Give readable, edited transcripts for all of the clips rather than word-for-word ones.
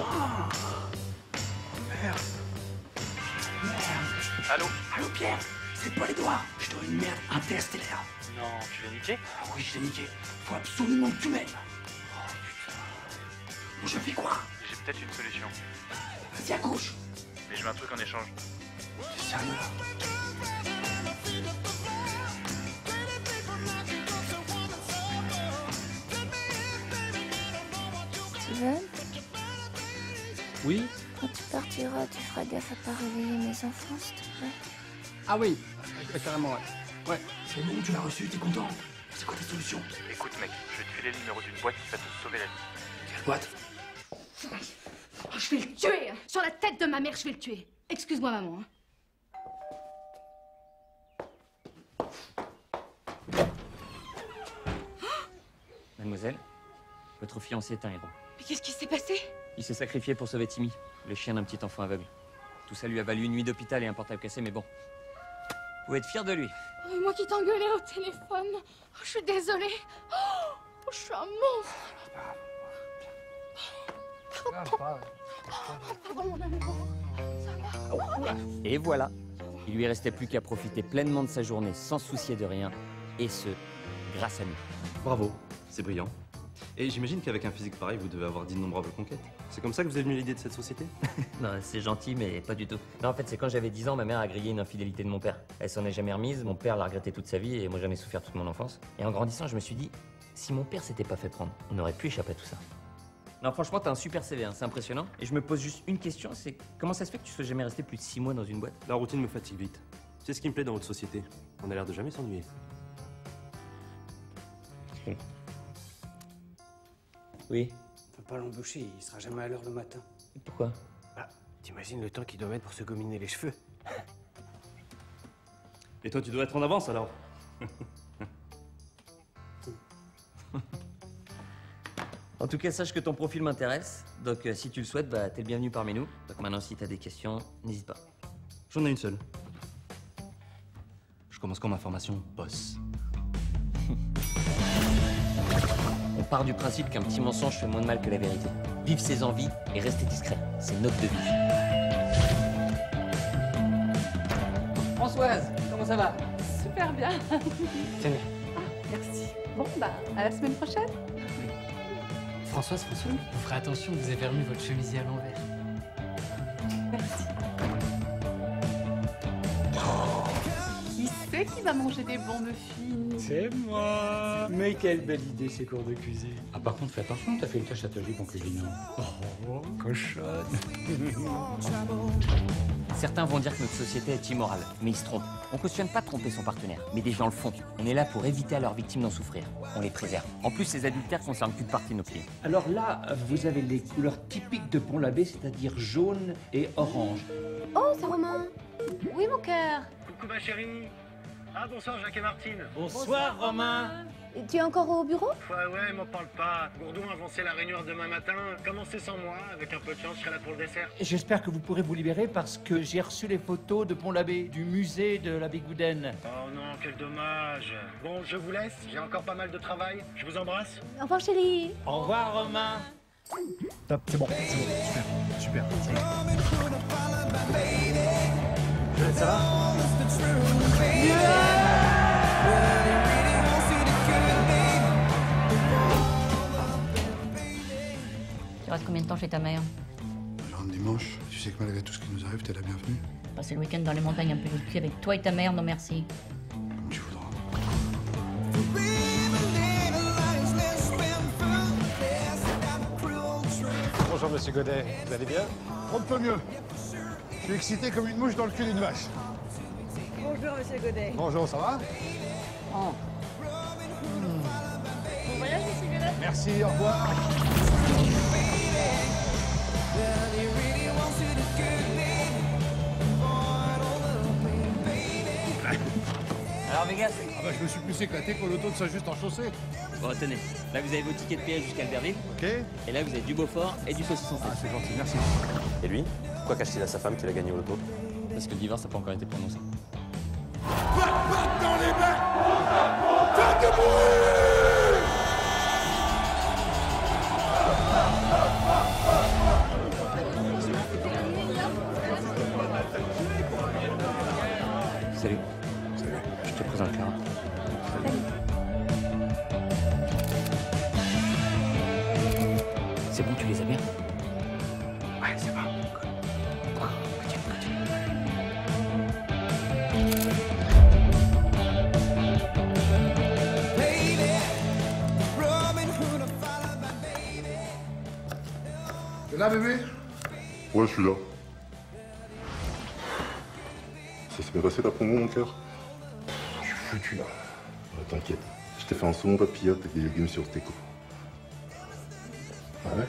putain. Merde. Merde. Allô? Allô, Pierre? C'est pas les doigts. Je dois une merde interstellaire. Non, tu l'as niqué? Ah oui, je l'ai niqué. Faut absolument que tu m'aides. Oh, putain. Bon, je fais quoi? J'ai peut-être une solution. Vas-y, accouche. Mais je veux un truc en échange. T'es sérieux, là? Steven, Oui? quand tu partiras, tu feras gaffe à pas réveiller mes enfants, s'il te plaît. Ah oui, carrément, ouais. Ouais. C'est bon, tu l'as reçu, t'es content? C'est quoi ta solution? Écoute mec, je vais te filer le numéro d'une boîte qui va te sauver la vie. Quelle boîte? Oh, je vais le tuer hein. Sur la tête de ma mère, je vais le tuer. Excuse-moi, maman. Hein. Mademoiselle, votre fiancé est un héros. Mais qu'est-ce qui s'est passé? Il s'est sacrifié pour sauver Timmy, le chien d'un petit enfant aveugle. Tout ça lui a valu une nuit d'hôpital et un portable cassé, mais bon. Vous pouvez être fier de lui. Oh, moi qui t'engueulais au téléphone. Oh, je suis désolée. Oh, je suis un monstre. Pardon, mon amour. Ça va? Et voilà. Il lui restait plus qu'à profiter pleinement de sa journée sans se soucier de rien. Et ce, grâce à nous. Bravo, c'est brillant. Et j'imagine qu'avec un physique pareil, vous devez avoir d'innombrables conquêtes. C'est comme ça que vous avez venu l'idée de cette société? Non, c'est gentil, mais pas du tout. Non, en fait, c'est quand j'avais 10 ans, ma mère a grillé une infidélité de mon père. Elle s'en est jamais remise, mon père l'a regretté toute sa vie et moi jamais souffert toute mon enfance. Et en grandissant, je me suis dit, si mon père s'était pas fait prendre, on aurait pu échapper à tout ça. Non, franchement, t'as un super CV, hein, c'est impressionnant. Et je me pose juste une question, c'est comment ça se fait que tu sois jamais resté plus de 6 mois dans une boîte? La routine me fatigue vite. C'est ce qui me plaît dans votre société. On a l'air de jamais s'ennuyer. Oui. Faut pas l'embaucher, il sera jamais à l'heure le matin. Pourquoi? Bah, t'imagines le temps qu'il doit mettre pour se gominer les cheveux. Et toi, tu dois être en avance alors? En tout cas, sache que ton profil m'intéresse. Donc, si tu le souhaites, bah, t'es le bienvenu parmi nous. Donc maintenant, si t'as des questions, n'hésite pas. J'en ai une seule. Je commence quand ma formation boss? On part du principe qu'un petit mensonge fait moins de mal que la vérité. Vivre ses envies et rester discret, c'est notre devise. Françoise, comment ça va? Super bien. Tenez. Ah, merci. Bon, bah, à la semaine prochaine. Françoise, vous ferez attention, vous avez remis votre chemisier à l'envers. Merci. Qui c'est qui va manger des bons muffins? C'est moi. Mais quelle belle idée ces cours de cuisine. Ah, par contre, fais attention, t'as fait une tâche atelier pour cuisiner. Oh, cochonne. Certains vont dire que notre société est immorale, mais ils se trompent. On cautionne pas tromper son partenaire, mais des gens le font. On est là pour éviter à leurs victimes d'en souffrir. On les préserve. En plus, ces adultères concernent qu'une partie de nos clients. Alors là, vous avez les couleurs typiques de Pont-l'Abbé, c'est-à-dire jaune et orange. Oh, c'est Romain. Oui, mon cœur. Coucou ma chérie. Ah bonsoir Jacques et Martine. Bonsoir, Romain. Tu es encore au bureau? Ouais, m'en parle pas. Gourdon a avancé la réunion demain matin. Commencez sans moi. Avec un peu de chance, je serai là pour le dessert. J'espère que vous pourrez vous libérer parce que j'ai reçu les photos de Pont-l'Abbé, du musée de la Bigoudaine. Oh non, quel dommage. Bon, je vous laisse. J'ai encore pas mal de travail. Je vous embrasse. Au revoir, chérie. Au revoir, Romain. Top, c'est bon, super, super. Ça va? Tu restes combien de temps chez ta mère? Je rentre dimanche. Tu sais que malgré tout ce qui nous arrive, t'es la bienvenue. Passer le week-end dans les montagnes un peu le cul avec toi et ta mère, non merci. Comme tu voudras. Bonjour Monsieur Godet, vous allez bien? On ne peut mieux. Je suis excité comme une mouche dans le cul d'une vache. Bonjour, Monsieur Godet. Bonjour, ça va? Bon voyage, Monsieur Godet. Merci, au revoir. Alors, Vegas? Ah bah je me suis plus éclaté qu'au loto de Saint-Just en chaussée. Bon, tenez. Là, vous avez vos tickets de péage jusqu'à Albertville. Ok. Et là, vous avez du Beaufort et du saucisson. Ah, c'est gentil, merci. Et lui? Pourquoi cache-t-il à sa femme qu'il a gagné au loto? Parce que le divorce n'a pas encore été prononcé. Dans les mains! Faites du bruit! Salut. Salut. Je te présente Clara. C'est bon, tu les as bien? Ouais, c'est bon. T'es là, bébé? Ouais, je suis là. Ça s'est bien passé la promo, mon cœur? Je suis foutu, là. Ouais, t'inquiète. Je t'ai fait un saumon papillote avec des légumes sur steak. Ah ouais?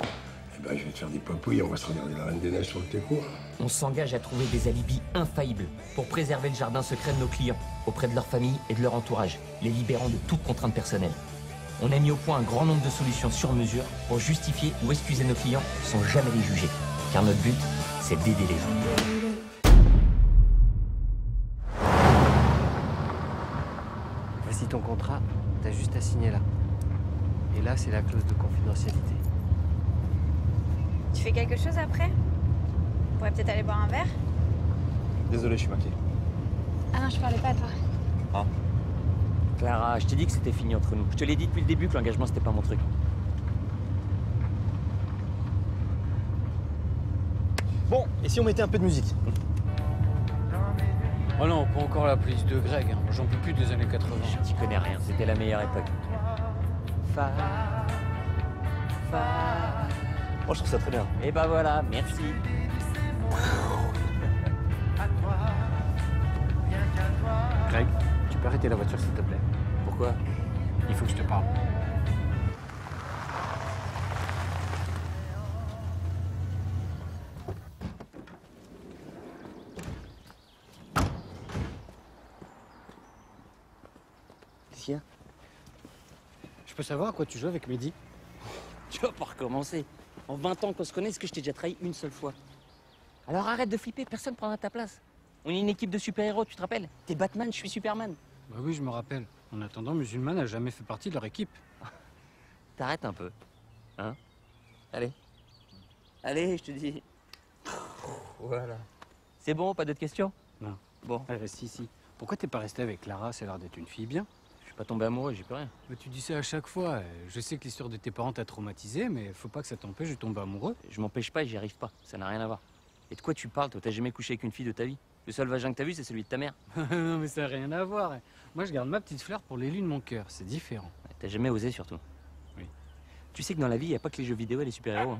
Eh ben, je vais te faire des papouilles, on va se regarder la Reine des Neiges sur le teco. On s'engage à trouver des alibis infaillibles pour préserver le jardin secret de nos clients, auprès de leur famille et de leur entourage, les libérant de toute contrainte personnelle. On a mis au point un grand nombre de solutions sur mesure pour justifier ou excuser nos clients sans jamais les juger. Car notre but, c'est d'aider les gens. Voici ton contrat, t'as juste à signer là. Et là, c'est la clause de confidentialité. Tu fais quelque chose après? On pourrait peut-être aller boire un verre? Désolé, je suis maquillé. Ah non, je parlais pas à toi. Ah. Clara, je t'ai dit que c'était fini entre nous. Je te l'ai dit depuis le début que l'engagement, c'était pas mon truc. Bon, et si on mettait un peu de musique? Oh non, pas encore la police de Greg. Hein. J'en peux plus des années 80. J'y connais rien, c'était la meilleure époque. Moi, je trouve ça très bien. Et bah voilà, merci. Greg, tu peux arrêter la voiture s'il te plaît? Pourquoi? Il faut que je te parle. Qu'est-ce qu'il y a? Je peux savoir à quoi tu joues avec Mehdi? Tu vas pas recommencer. En 20 ans qu'on se connaît, est-ce que je t'ai déjà trahi une seule fois? Alors arrête de flipper, personne prendra ta place. On est une équipe de super-héros, tu te rappelles? T'es Batman, je suis Superman. Bah oui, je me rappelle. En attendant, Musulman n'a jamais fait partie de leur équipe. T'arrêtes un peu. Hein? Allez. Allez, je te dis. Voilà. C'est bon, pas d'autres questions? Non. Bon. Si. Pourquoi t'es pas resté avec Clara? Ça a l'air d'être une fille bien. Je suis pas tombé amoureux, j'ai plus rien. Bah, tu dis ça à chaque fois. Je sais que l'histoire de tes parents t'a traumatisé, mais faut pas que ça t'empêche de tomber amoureux. Je m'empêche pas et j'y arrive pas. Ça n'a rien à voir. Et de quoi tu parles, toi? T'as jamais couché avec une fille de ta vie? Le seul vagin que t'as vu, c'est celui de ta mère. Non, mais ça n'a rien à voir. Moi, je garde ma petite fleur pour l'élu de mon cœur. C'est différent. T'as jamais osé, surtout. Oui. Tu sais que dans la vie, il n'y a pas que les jeux vidéo et les super-héros. Hein.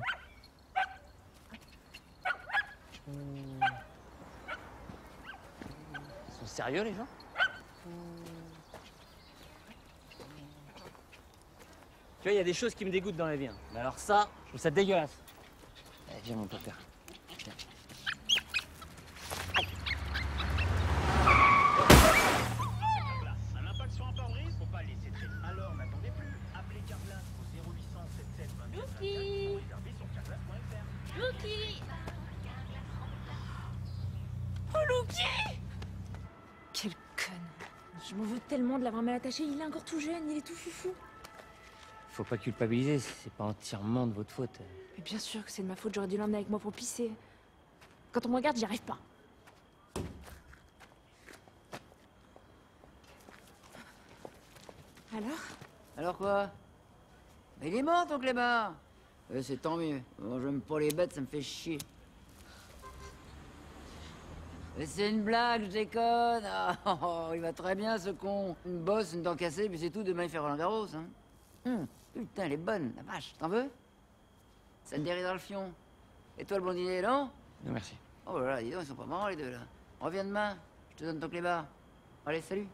Ils sont sérieux, les gens? Tu vois, il y a des choses qui me dégoûtent dans la vie. Hein. Mais alors ça, je trouve ça dégueulasse. Allez, viens, mon père. Viens. Un impact sur un pare-brise, faut pas le laisser traîner. Alors, n'attendez plus. Appelez Carglass au 0800 77 24 Lucky. ou réservez sur carglass.fr. Lucky. Oh, Lucky! Quelle conne. Je m'en veux tellement de l'avoir mal attaché. Il est encore tout jeune, il est tout foufou. Faut pas culpabiliser, c'est pas entièrement de votre faute. Mais bien sûr que c'est de ma faute, j'aurais dû l'emmener avec moi pour pisser. Quand on me regarde, j'y arrive pas. Alors? Alors quoi? Il est mort, ton Clément. C'est tant mieux. Moi, j'aime pas les bêtes, ça me fait chier. C'est une blague, je déconne. Oh, il va très bien, ce con. Une bosse, une dent cassée, puis c'est tout. Demain, il fait Roland Garros. Hein. Putain, elle est bonne, la vache. T'en veux? Ça te dérit dans le fion. Et toi, le blondinet, non? Non, merci. Oh là là, dis donc, ils sont pas marrants, les deux, là. Reviens demain, je te donne ton clébard. Allez, salut.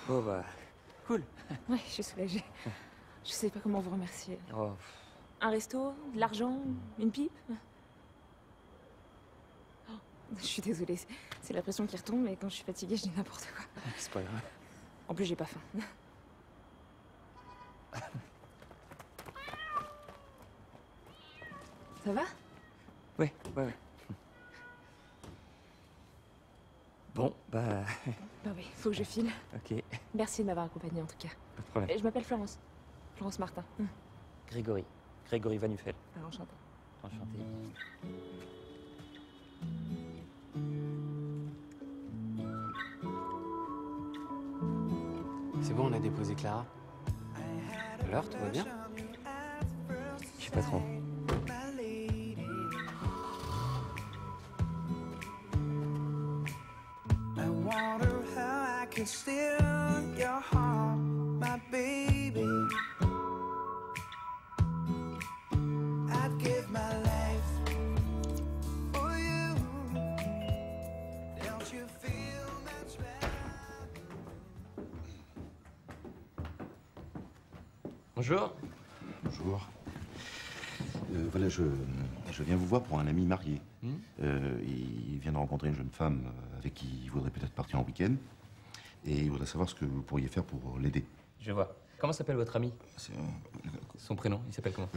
Bon, bah, cool. Ouais, je suis soulagée. Je sais pas comment vous remercier. Oh. Un resto? De l'argent? Une pipe? Oh, je suis désolée, c'est la pression qui retombe, mais quand je suis fatiguée, je dis n'importe quoi. C'est pas grave. En plus, j'ai pas faim. Ça va? Ouais. Bon, bah... Bah oui, faut que je file. Ok. Merci de m'avoir accompagnée en tout cas. Pas de problème. Et je m'appelle Florence. Florence Martin. Grégory Van Uffel. Alors, enchantée. Enchanté. C'est bon, on a déposé Clara. Alors, tout va bien? Je sais pas trop. I wonder how I can steal your heart, my baby. I'd give my life for you. Don't you feel that's right? Bonjour. Bonjour. Voilà, je viens vous voir pour un ami marié. Il vient de rencontrer une jeune femme avec qui il voudrait peut-être partir en week-end. Et il voudrait savoir ce que vous pourriez faire pour l'aider. Je vois. Comment s'appelle votre ami? Son prénom, il s'appelle comment?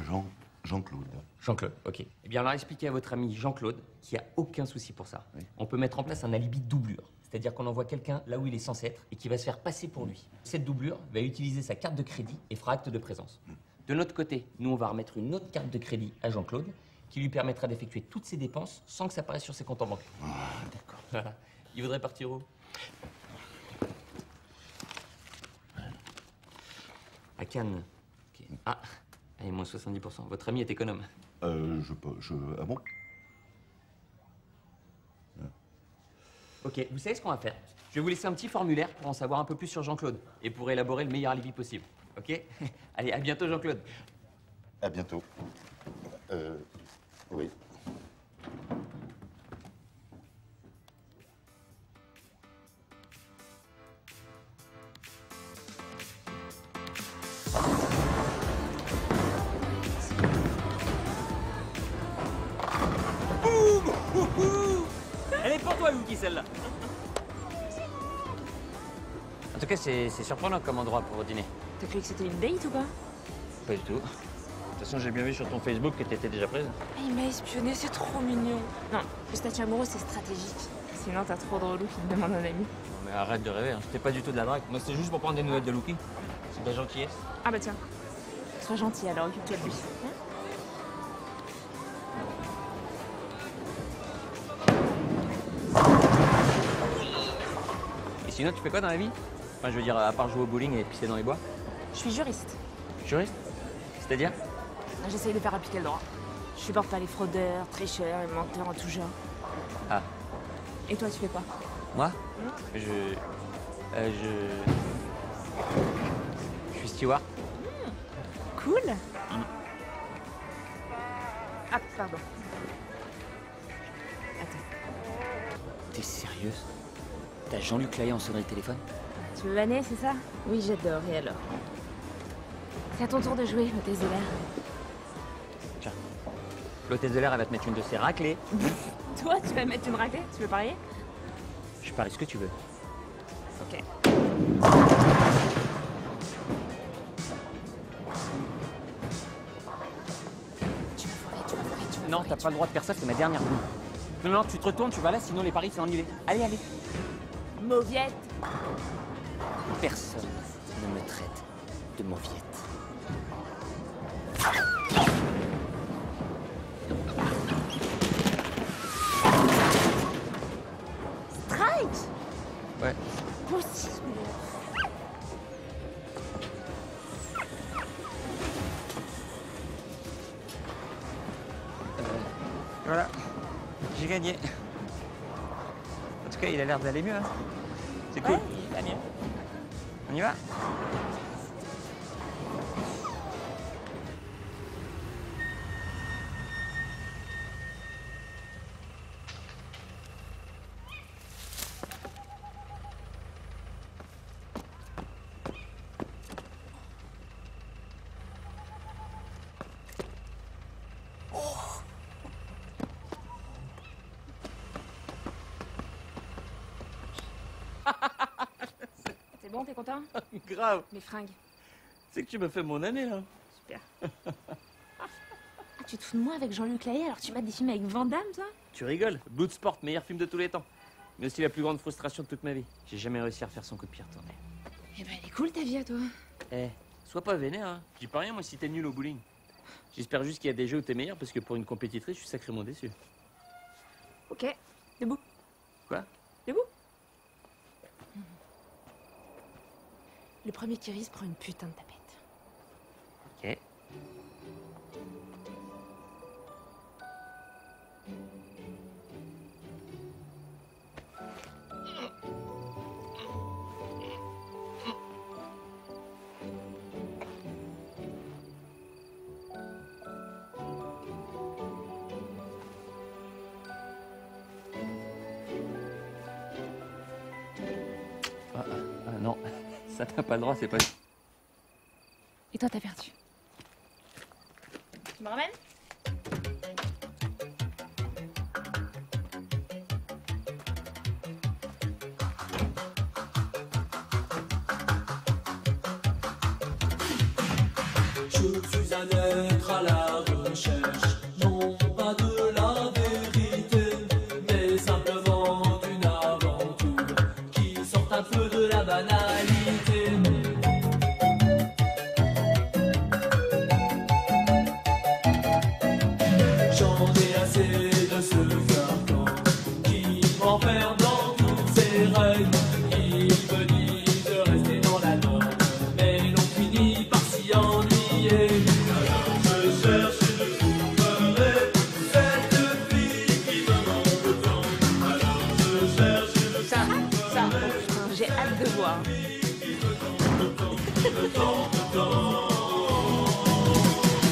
Jean-Claude. Jean-Claude, ok. Eh bien, alors expliquez à votre ami Jean-Claude qu'il n'y a aucun souci pour ça. Oui. On peut mettre en place un alibi doublure. C'est-à-dire qu'on envoie quelqu'un là où il est censé être et qui va se faire passer pour lui. Cette doublure va utiliser sa carte de crédit et fera acte de présence. De notre côté, nous, on va remettre une autre carte de crédit à Jean-Claude qui lui permettra d'effectuer toutes ses dépenses sans que ça apparaisse sur ses comptes en banque. Ah, d'accord. Voilà. Il voudrait partir où? À Cannes. Okay. Ah, allez, moins 70%. Votre ami est économe. Ah bon? Ok, vous savez ce qu'on va faire? Je vais vous laisser un petit formulaire pour en savoir un peu plus sur Jean-Claude et pour élaborer le meilleur alibi possible. Ok? Allez, à bientôt, Jean-Claude. À bientôt. Oui. Boum! Elle est pour toi, Lucky, celle-là. En tout cas, c'est surprenant comme endroit pour dîner. T'as cru que c'était une date ou pas? Pas du tout. De toute façon, j'ai bien vu sur ton Facebook que t'étais déjà prise. Il m'a espionné, c'est trop mignon. Non, le statut amoureux, c'est stratégique. Sinon, t'as trop de relou qui me demande un ami. Non, mais arrête de rêver, hein. C'était pas du tout de la drague. Moi, c'était juste pour prendre des nouvelles de Lucky. C'est de la gentillesse. Ah bah tiens. Sois gentil alors, occupe-toi de lui. Et sinon, tu fais quoi dans la vie? Enfin, je veux dire, à part jouer au bowling et pisser dans les bois. Je suis juriste. Juriste? C'est-à-dire? J'essaye de faire appliquer le droit. Je supporte pas les fraudeurs, tricheurs et menteurs en tout genre. Ah. Et toi, tu fais quoi? Moi? Je suis steward. Cool. Ah, pardon. Attends. T'es sérieuse? T'as Jean-Luc Lahaye en sonnerie de téléphone? Tu veux vanner, c'est ça? Oui, j'adore. Et alors? C'est à ton tour de jouer, l'hôtesse de l'air. Tiens. L'hôtesse de l'air, elle va te mettre une de ses raclées. Toi, tu vas mettre une raclée? Tu veux parier? Je parie ce que tu veux. Ok. Tu vas foirer. Non, t'as pas le droit de faire ça, c'est ma dernière boule. Non, tu te retournes, tu vas là, sinon les paris, c'est annulé. Allez, allez. Mauviette. Personne ne me traite de mauviette. Strike. Ouais. Possible. Voilà. J'ai gagné. En tout cas, il a l'air d'aller mieux, hein. C'est cool. Ouais, il va mieux. On y va? C'est bon, t'es content? Grave. Les fringues. C'est que tu m'as fait mon année, là. Super. Ah, tu te fous de moi avec Jean-Luc Lahaye alors que tu mates des films avec Van Damme, toi? Tu rigoles. Bloodsport, meilleur film de tous les temps. Mais aussi la plus grande frustration de toute ma vie. J'ai jamais réussi à refaire son coup de pied retourné. Eh ben, elle est cool ta vie à toi. Eh, sois pas vénère, hein. Je dis pas rien, moi, si t'es nul au bowling. J'espère juste qu'il y a des jeux où t'es meilleur, parce que pour une compétitrice, je suis sacrément déçu. Ok, debout. Quoi? Debout. Le premier qui rit prend une putain de tapette. Ok. Ah non, ça t'as pas le droit, c'est pas... Et toi, t'as perdu. Tu me ramènes? Je suis un être à la recherche, non pas de la vérité, mais simplement d'une aventure qui sort un peu de la banalité. J'en ai assez de ce carcan qui m'enferme dans toutes ses règles. Il me dit de rester dans la norme, mais l'on finit par s'y ennuyer. Alors je cherche et je trouverai cette fille qui me manque tant. Alors je cherche et je trouverai putain, j'ai hâte de voir.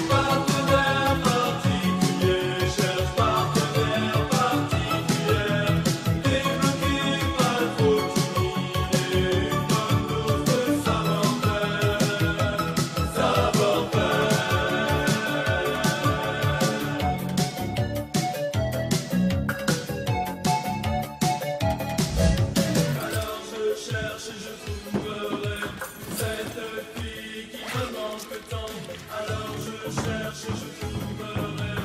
Partenaire particulier, cherche partenaire particulière, débloqué pas trop timide, une bonne dose de savoir-faire, savoir-faire. Alors je cherche et je trouverai cette fille qui me manque tant. Alors je cherche et je trouverai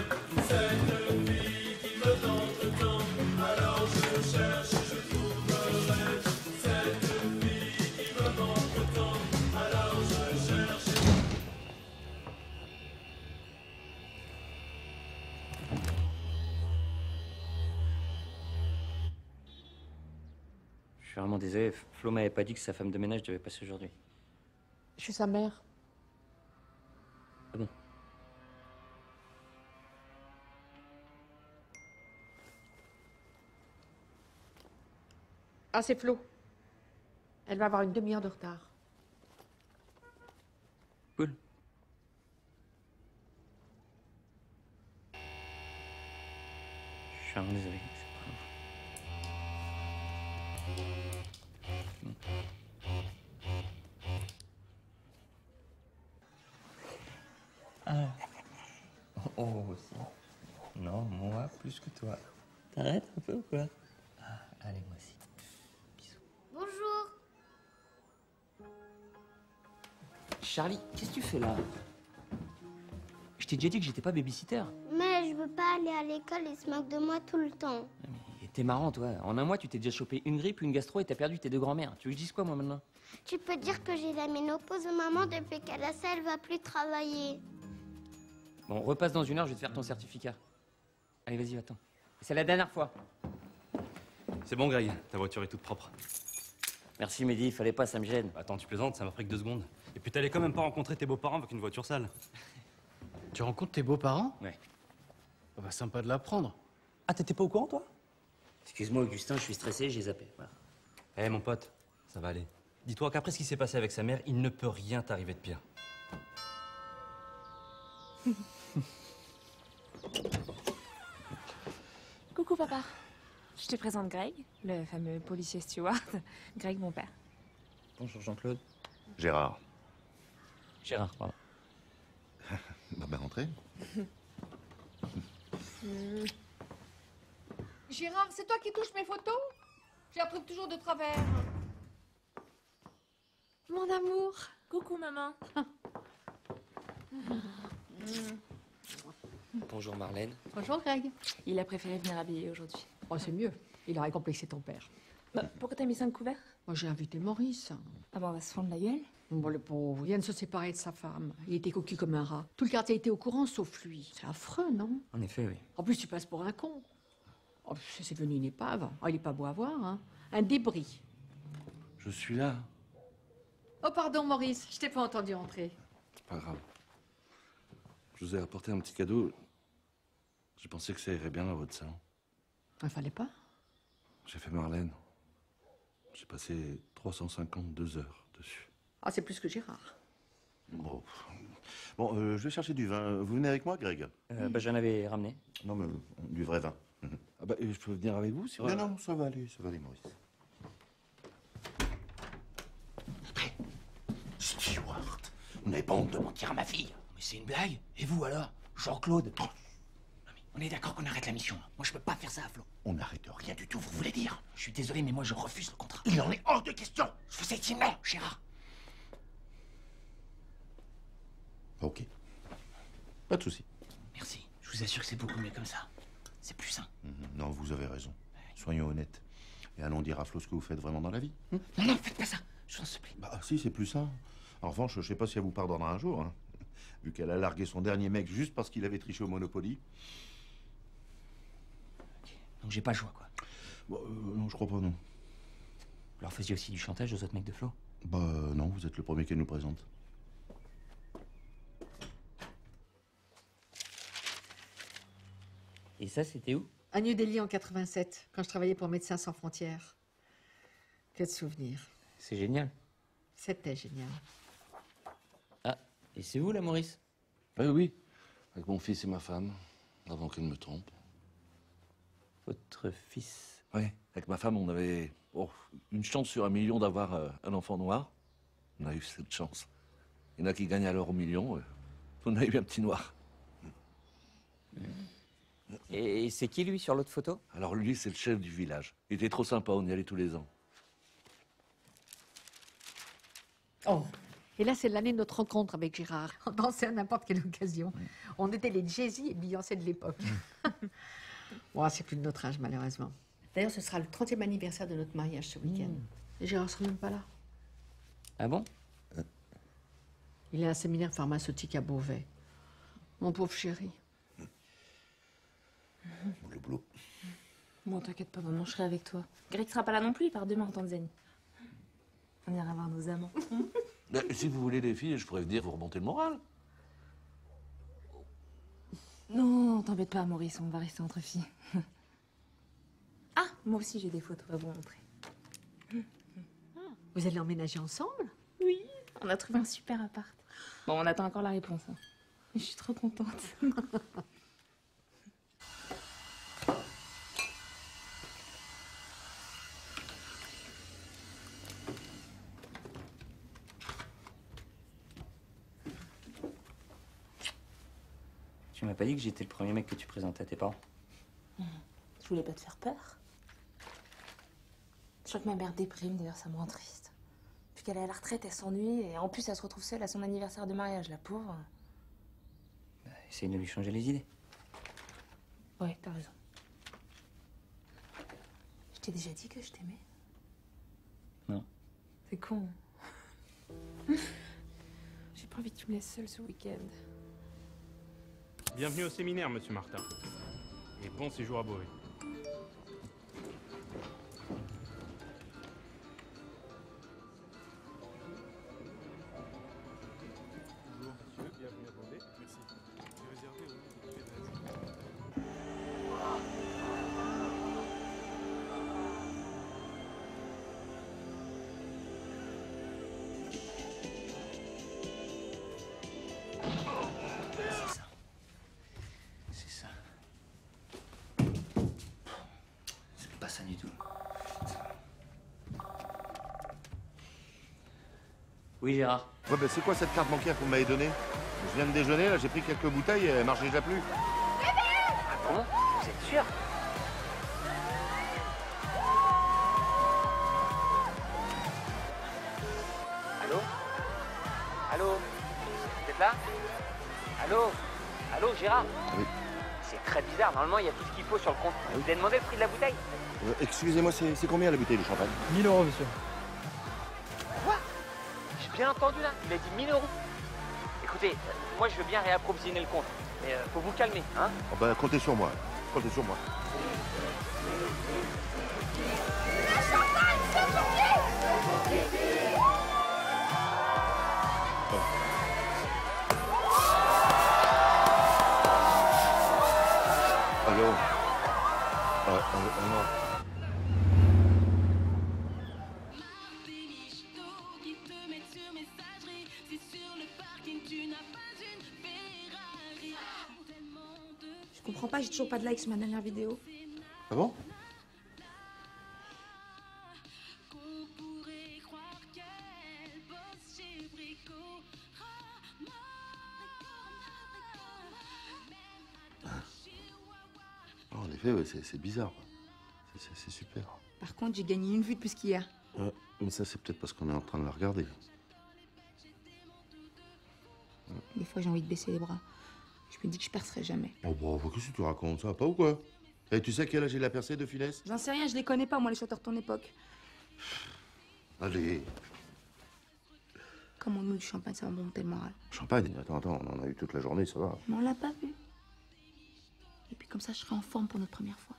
cette fille qui me tente tant. Alors je cherche et je trouverai cette fille qui me manque tant. Alors je cherche et Je suis vraiment désolé, Flo m'avait pas dit que sa femme de ménage devait passer aujourd'hui. Je suis sa mère. Ah bon? Ah, c'est Flo. Elle va avoir une demi-heure de retard. Cool. Je suis vraiment désolé. Ah. Oh, aussi. Non, moi plus que toi. T'arrêtes un peu ou quoi? Ah, allez, moi aussi. Bonjour. Charlie, qu'est-ce que tu fais là? Je t'ai déjà dit que j'étais pas babysitter. Mais je veux pas aller à l'école, ils se moquent de moi tout le temps. Et t'es marrant, toi. En un mois, tu t'es déjà chopé une grippe, une gastro et t'as perdu tes deux grands-mères. Tu veux que je dise quoi, moi, maintenant? Tu peux dire que j'ai la ménopause, maman, depuis qu'elle a ça, elle va plus travailler. Bon, repasse dans une heure, je vais te faire ton certificat. Allez, vas-y, va-t'en. C'est la dernière fois. C'est bon, Greg, ta voiture est toute propre. Merci, Mehdi, il fallait pas, ça me gêne. Attends, tu plaisantes, ça m'a pris que 2 secondes. Et puis t'allais quand même pas rencontrer tes beaux-parents avec une voiture sale. Tu rencontres tes beaux-parents? Ouais. Oh bah, sympa de l'apprendre. Ah, t'étais pas au courant, toi? Excuse-moi, Augustin, je suis stressé, j'ai zappé. Voilà. Eh, mon pote, ça va aller. Dis-toi qu'après ce qui s'est passé avec sa mère, il ne peut rien t'arriver de pire. Coucou papa. Je te présente Greg, le fameux policier steward. Greg, mon père. Bonjour, Jean-Claude. Gérard. Gérard, pardon. Ben, rentrez. Gérard, c'est toi qui touches mes photos? Je les retrouve toujours de travers. Mon amour. Coucou maman. Bonjour, Marlène. Bonjour Greg. Il a préféré venir habiller aujourd'hui. Oh, c'est mieux. Il aurait complexé ton père. Bah, pourquoi t'as mis 5 couverts? Moi, j'ai invité Maurice. Ah bah on va se fendre la gueule. Bon, le pauvre, il vient de se séparer de sa femme. Il était cocu comme un rat. Tout le quartier était au courant, sauf lui. C'est affreux, non? En effet, oui. En plus, tu passes pour un con. Oh, c'est devenu une épave. Oh, il est pas beau à voir, hein. Un débris. Je suis là. Oh, pardon, Maurice, je t'ai pas entendu entrer. C'est pas grave. Je vous ai apporté un petit cadeau. J'ai pensé que ça irait bien dans votre salon. Il fallait pas. J'ai fait Marlène. J'ai passé 352 heures dessus. Ah, c'est plus que Gérard. Bon, je vais chercher du vin. Vous venez avec moi, Greg? J'en avais ramené. Non, mais du vrai vin. Ah bah, je peux venir avec vous si vous... Non, ça va aller, Maurice. Stewart, vous n'avez pas honte de mentir à ma fille? Mais c'est une blague. Et vous alors, Jean-Claude? Non, mais on est d'accord qu'on arrête la mission. Moi, je peux pas faire ça à Flo. On n'arrête rien du tout, vous voulez dire? Je suis désolé, mais moi, je refuse le contrat. Il en est hors de question. Je vous ai dit non, Gérard. Ok. Pas de souci. Merci. Je vous assure que c'est beaucoup mieux comme ça. C'est plus sain. Non, vous avez raison. Soyons honnêtes. Et allons dire à Flo ce que vous faites vraiment dans la vie. Non, faites pas ça. Je vous en supplie. Bah si, c'est plus ça. En revanche, je sais pas si elle vous pardonnera un jour, hein. Vu qu'elle a largué son dernier mec juste parce qu'il avait triché au Monopoly. Donc j'ai pas le choix, quoi. Bah, non, je crois pas, non. Vous leur faisiez aussi du chantage aux autres mecs de Flo? Bah non, vous êtes le premier qu'elle nous présente. Et ça, c'était où? À New Delhi en 87, quand je travaillais pour Médecins sans frontières. Quel souvenir. C'est génial. C'était génial. Ah, et c'est vous, là, Maurice? Oui, avec mon fils et ma femme, avant qu'elle me trompe. Votre fils? Oui, avec ma femme, on avait une chance sur 1 million d'avoir un enfant noir. On a eu cette chance. Il y en a qui gagnent alors au million. On a eu un petit noir. Et c'est qui, lui, sur l'autre photo? Alors lui, c'est le chef du village. Il était trop sympa, on y allait tous les ans. Oh. Et là, c'est l'année de notre rencontre avec Gérard. On dansait à n'importe quelle occasion. On était les Jay-Z et Beyoncé de l'époque. Bon, c'est plus de notre âge, malheureusement. D'ailleurs, ce sera le 30e anniversaire de notre mariage ce week-end. Et Gérard sera même pas là. Ah bon? Il est à un séminaire pharmaceutique à Beauvais. Mon pauvre chéri. Boulot. Bon, t'inquiète pas, maman, je serai avec toi. Greg sera pas là non plus, il part demain en Tanzanie. On ira voir nos amants. Si vous voulez les filles, je pourrais venir vous remonter le moral. Non, t'embête pas, Maurice, on va rester entre filles. Ah, moi aussi j'ai des photos à vous montrer. Vous allez emménager ensemble? Oui, on a trouvé un super appart. Bon, on attend encore la réponse. Hein. Je suis trop contente. Tu m'as pas dit que j'étais le premier mec que tu présentais à tes parents? Je voulais pas te faire peur. Je crois que ma mère déprime, d'ailleurs ça me rend triste. Puis qu'elle est à la retraite, elle s'ennuie, et en plus elle se retrouve seule à son anniversaire de mariage, la pauvre. Bah, essaye de lui changer les idées. Ouais, t'as raison. Je t'ai déjà dit que je t'aimais? Non. C'est con. J'ai pas envie que tu me laisses seule ce week-end. Bienvenue au séminaire, monsieur Martin. Et bon séjour à Beauvais. Bonjour, monsieur. Bienvenue à Beauvais. Merci. J'ai réservé au buffet de C'est ça. C'est pas ça du tout. Oui, Gérard. Ouais, bah c'est quoi cette carte bancaire que vous m'avez donnée? Je viens de déjeuner, là, j'ai pris quelques bouteilles et elle marche déjà plus. Comment? Vous êtes sûr? Allô? Allô? Vous êtes là? Allô? Allô, Gérard? Oui. C'est très bizarre, normalement il y a tout ce qu'il faut sur le compte. Vous avez demandé le prix de la bouteille? Excusez-moi, c'est combien la bouteille de champagne? 1000 €, monsieur. Quoi? J'ai bien entendu là, il a dit 1000 €. Écoutez, moi je veux bien réapprovisionner le compte, mais faut vous calmer, hein? Oh, bah, comptez sur moi. comptez sur moi. Allô? Non. Je comprends pas, j'ai toujours pas de like sur ma dernière vidéo. Ah bon? En effet, ouais, c'est bizarre. C'est super. Par contre, j'ai gagné une vue de plus qu'hier. Mais ça, c'est peut-être parce qu'on est en train de la regarder. Des fois, j'ai envie de baisser les bras. Je me dis que je percerai jamais. Oh, bah, qu'est-ce que tu racontes, ça va pas ou quoi? Et tu sais quel âge il a percé de finesse? J'en sais rien, je les connais pas, moi, les chanteurs de ton époque. Allez. Comme on nous du champagne, ça va me monter le moral. Champagne? Attends, on en a eu toute la journée, ça va. Mais on l'a pas vu. Et puis comme ça, je serai en forme pour notre première fois.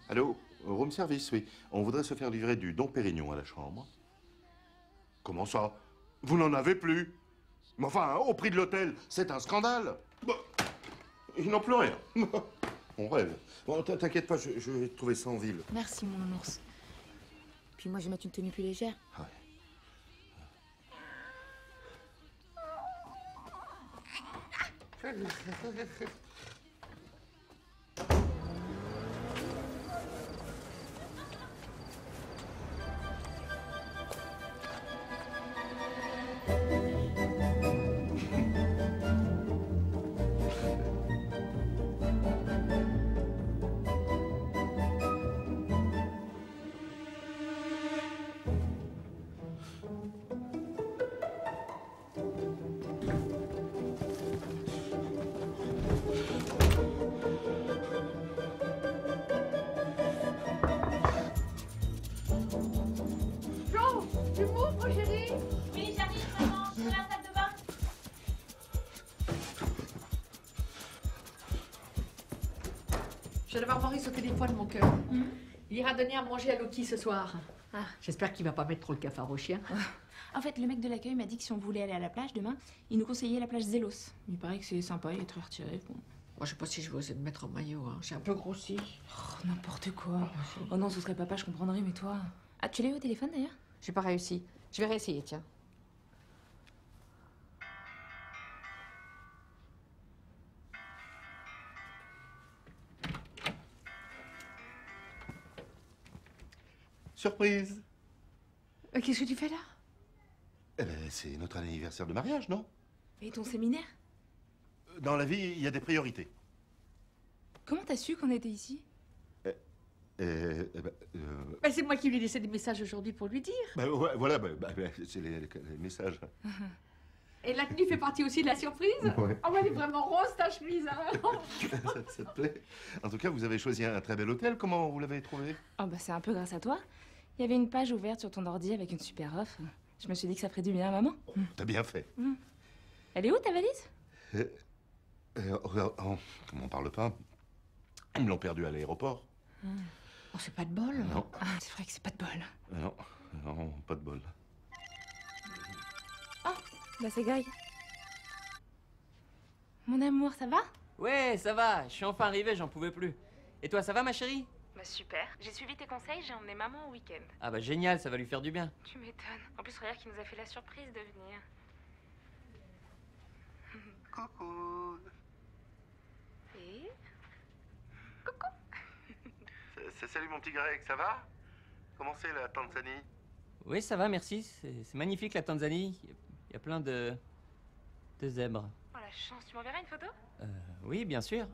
Allô? Room service, oui. On voudrait se faire livrer du Dom Pérignon à la chambre. Comment ça? Vous n'en avez plus? Mais enfin, au prix de l'hôtel, c'est un scandale. Bah, ils n'ont plus rien. On rêve. Bon, t'inquiète pas, je vais trouver ça en ville. Merci, mon ours. Puis moi, je vais mettre une tenue plus légère. Ouais. Jean, tu m'ouvres, chérie? Oui, j'arrive, maman. Je suis dans la salle de bain. Je vais devoir Maurice au téléphone, mon cœur. Il ira donner à manger à Loki ce soir. Ah. J'espère qu'il va pas mettre trop le cafard au chien. En fait, le mec de l'accueil m'a dit que si on voulait aller à la plage demain, il nous conseillait la plage Zélos. Il paraît que c'est sympa, il est très retiré. Bon. Moi, je sais pas si je vais oser me mettre en maillot. Hein. J'ai un peu grossi. Oh, n'importe quoi. Oh non, ce serait papa, je comprendrais, mais toi... Ah, tu l'as eu au téléphone d'ailleurs? J'ai pas réussi. Je vais réessayer, tiens. Surprise! Qu'est-ce que tu fais là? Eh ben, c'est notre anniversaire de mariage, non? Et ton séminaire? Dans la vie, il y a des priorités. Comment t'as su qu'on était ici? Bah, c'est moi qui lui ai laissé des messages aujourd'hui pour lui dire. Ouais, voilà, c'est les messages. Et la tenue fait partie aussi de la surprise? Ouais. Oh, elle est vraiment rose ta chemise. Hein. Ça te plaît? En tout cas, vous avez choisi un très bel hôtel. Comment vous l'avez trouvé? Oh bah c'est un peu grâce à toi. Il y avait une page ouverte sur ton ordi avec une super offre. Je me suis dit que ça ferait du bien à maman. T'as bien fait. Elle est où ta valise? Comment on parle pas? Ils me l'ont perdu à l'aéroport. Oh, c'est pas de bol. Non. Ah, c'est vrai que c'est pas de bol. Non, pas de bol. Oh, bah c'est Greg. Mon amour, ça va? Ouais, ça va. Je suis enfin arrivé, j'en pouvais plus. Et toi, ça va, ma chérie? Bah super. J'ai suivi tes conseils, j'ai emmené maman au week-end. Ah bah génial, ça va lui faire du bien. Tu m'étonnes. En plus, regarde qui nous a fait la surprise de venir. Coucou. Et... Salut mon petit Greg, ça va? Comment c'est la Tanzanie? Oui, ça va, merci. C'est magnifique, la Tanzanie. Il y a plein de zèbres. Oh la chance, tu m'enverras une photo? Oui, bien sûr.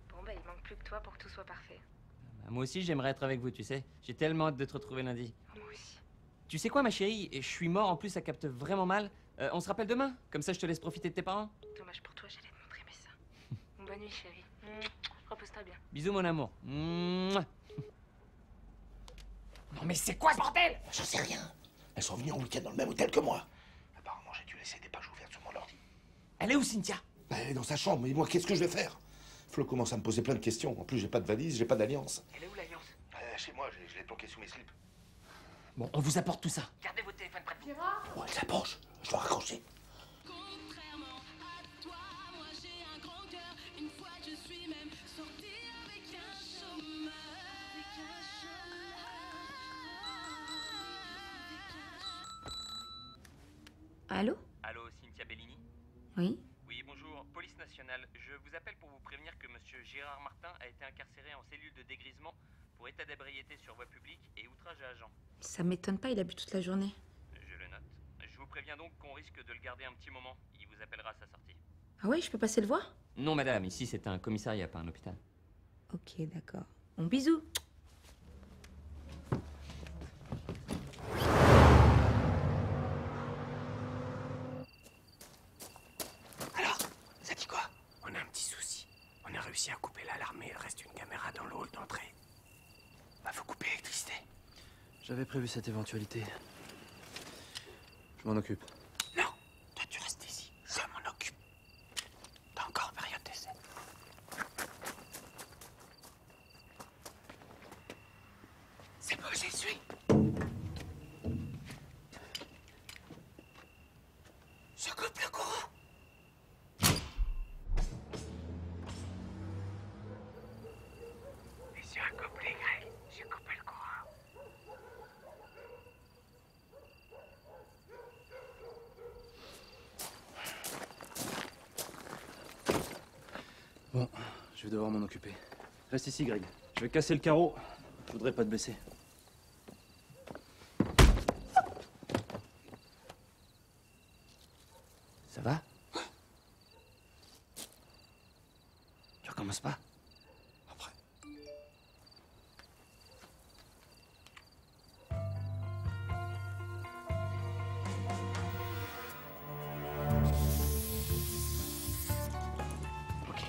Bon bah il manque plus que toi pour que tout soit parfait. Moi aussi, j'aimerais être avec vous, tu sais. J'ai tellement hâte de te retrouver lundi. Moi aussi. Tu sais quoi, ma chérie? Je suis mort, en plus, ça capte vraiment mal. On se rappelle demain? Comme ça, je te laisse profiter de tes parents. Dommage pour toi, j'allais te montrer, mais ça... Bonne nuit, chérie. Repose-toi bien. Bisous, mon amour. Mouah. Non mais c'est quoi ce bordel? J'en sais rien. Elles sont venues en week-end dans le même hôtel que moi. Apparemment, j'ai dû laisser des pages ouvertes sur mon ordi. Elle est où, Cynthia? Elle est dans sa chambre, mais moi, qu'est-ce que je vais faire? Flo commence à me poser plein de questions. En plus, j'ai pas de valise, j'ai pas d'alliance. Elle est où, l'alliance? Chez moi, je l'ai planquée sous mes slips. Bon, on vous apporte tout ça. Gardez votre téléphone près de vous. Gérard? Oh, elle s'approche. Je dois raccrocher. Allô? Allô, Cynthia Bellini? Oui? Oui, bonjour, police nationale. Je vous appelle pour vous prévenir que monsieur Gérard Martin a été incarcéré en cellule de dégrisement pour état d'ébriété sur voie publique et outrage à agent. Ça m'étonne pas, il a bu toute la journée. Je le note. Je vous préviens donc qu'on risque de le garder un petit moment. Il vous appellera à sa sortie. Ah ouais, je peux passer le voir? Non, madame, ici c'est un commissariat, pas un hôpital. Ok, d'accord. Bon, bisous. Alors, ça dit quoi? On a un petit souci. On a réussi à couper l'alarme, mais il reste une caméra dans le hall d'entrée. Bah, faut couper l'électricité. J'avais prévu cette éventualité. Je m'en occupe. Non, toi tu restes ici. Je m'en occupe. T'as encore une période d'essai. C'est bon, j'y suis. Je coupe le courant. Et sur un couplet grec, j'ai coupé le courant. Bon, je vais devoir m'en occuper. Reste ici, Greg. Je vais casser le carreau. Je voudrais pas te blesser. Ça va? Tu recommences pas? Après. Ok.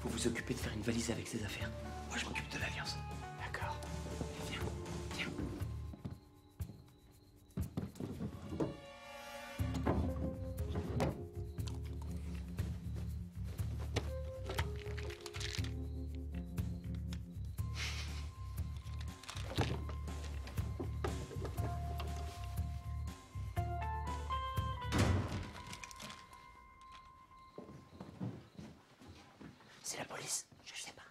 Vous vous occupez de faire une valise avec ses affaires. Moi, je m'occupe de l'Alliance. D'accord. Viens, viens. C'est la police? Je sais pas.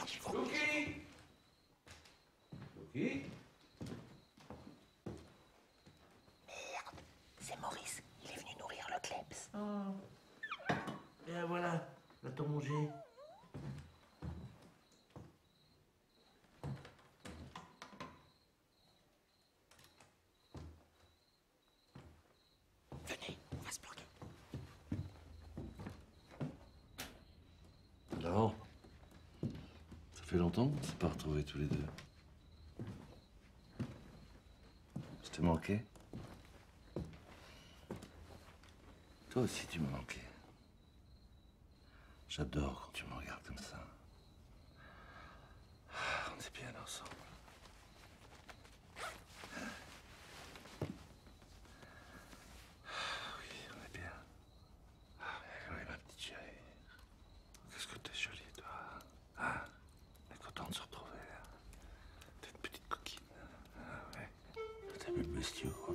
Il faut... Lucky! Lucky? Merde, c'est Maurice. Il est venu nourrir le Klebs. Oh. Et voilà, l'a-t-on mangé? Venez, on va se planquer. Alors, ça fait longtemps qu'on s'est pas retrouvés tous les deux. Je t'ai manqué. Toi aussi, tu m'as manqué. J'adore quand tu me regardes comme ça. On est bien ensemble. Oui, on est bien. Oui, ma petite chérie. Qu'est-ce que t'es jolie, toi. Hein? On est content de se retrouver. T'es une petite coquine. Ah ouais. T'as vu le bestiau, quoi.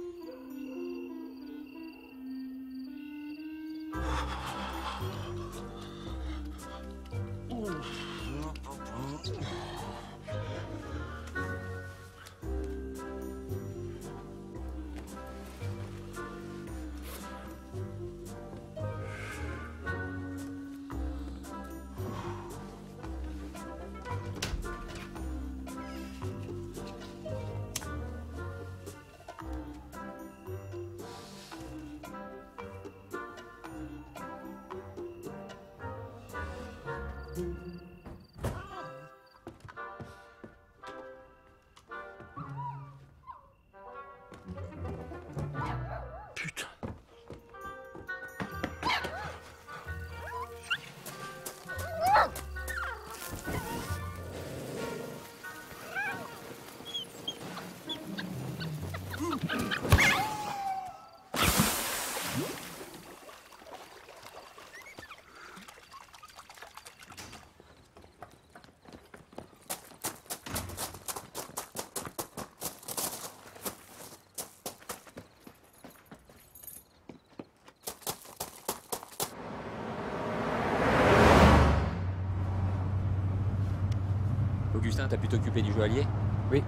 Augustin, t'as pu t'occuper du joaillier? Oui,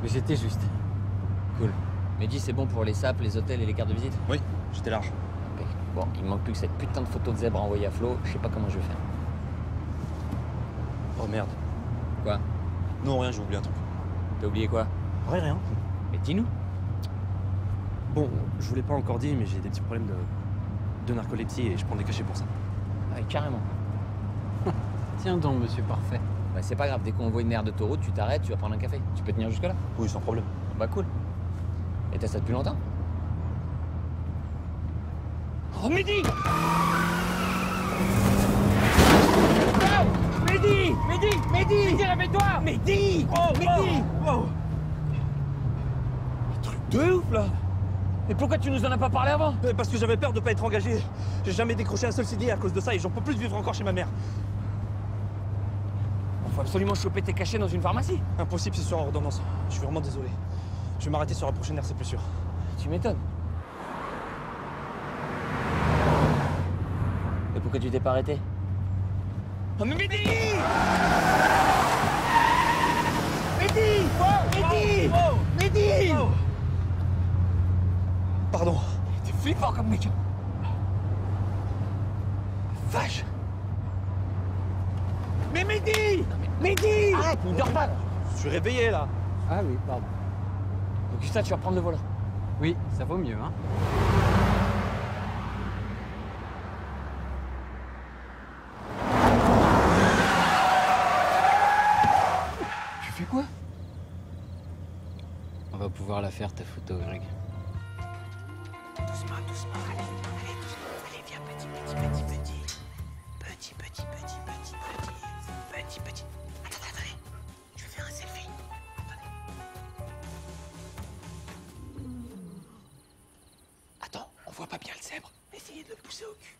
mais c'était juste. Cool. Mehdi, c'est bon pour les sapes, les hôtels et les cartes de visite? Oui, j'étais large. Ok. Bon, il me manque plus que cette putain de photo de zèbre envoyée à Flo. Je sais pas comment je vais faire. Oh merde. Quoi? Non, rien, j'ai oublié un truc. T'as oublié quoi? Rien. Mais dis-nous. Bon, je vous l'ai pas encore dit, mais j'ai des petits problèmes de narcolepsie et je prends des cachets pour ça. Ouais, carrément. Tiens donc, monsieur parfait. Bah, c'est pas grave, dès qu'on voit une aire d'autoroute, tu t'arrêtes, tu vas prendre un café. Tu peux tenir jusque-là? Oui, sans problème. Bah, cool. Et t'as ça depuis longtemps? Oh, Mehdi! Mehdi! Mehdi! Mehdi, réveille-toi! Mehdi! Mehdi! Truc de ouf, là! Mais pourquoi tu nous en as pas parlé avant? Parce que j'avais peur de pas être engagé. J'ai jamais décroché un seul CD à cause de ça et j'en peux plus de vivre encore chez ma mère. Faut absolument choper tes cachets dans une pharmacie. Impossible, c'est sur ordonnance. Je suis vraiment désolé. Je vais m'arrêter sur la prochaine aire, c'est plus sûr. Tu m'étonnes. Et pourquoi tu t'es pas arrêté? Oh, mais Mehdi! Mehdi! Mehdi! Mehdi! Pardon. T'es flippant comme mec. Vache! Mais Mehdi! Mehdi! Arrête, ne dors pas! Je suis réveillé là. Ah oui, pardon. Augustin, tu vas prendre le volant. Oui, ça vaut mieux, hein. Tu fais quoi? On va pouvoir la faire, ta photo, Greg. Doucement, doucement, allez, doucement. Allez, viens, petit. Petit. Attendez, je vais faire un selfie. Attends, on voit pas bien le zèbre. Essayez de le pousser au cul.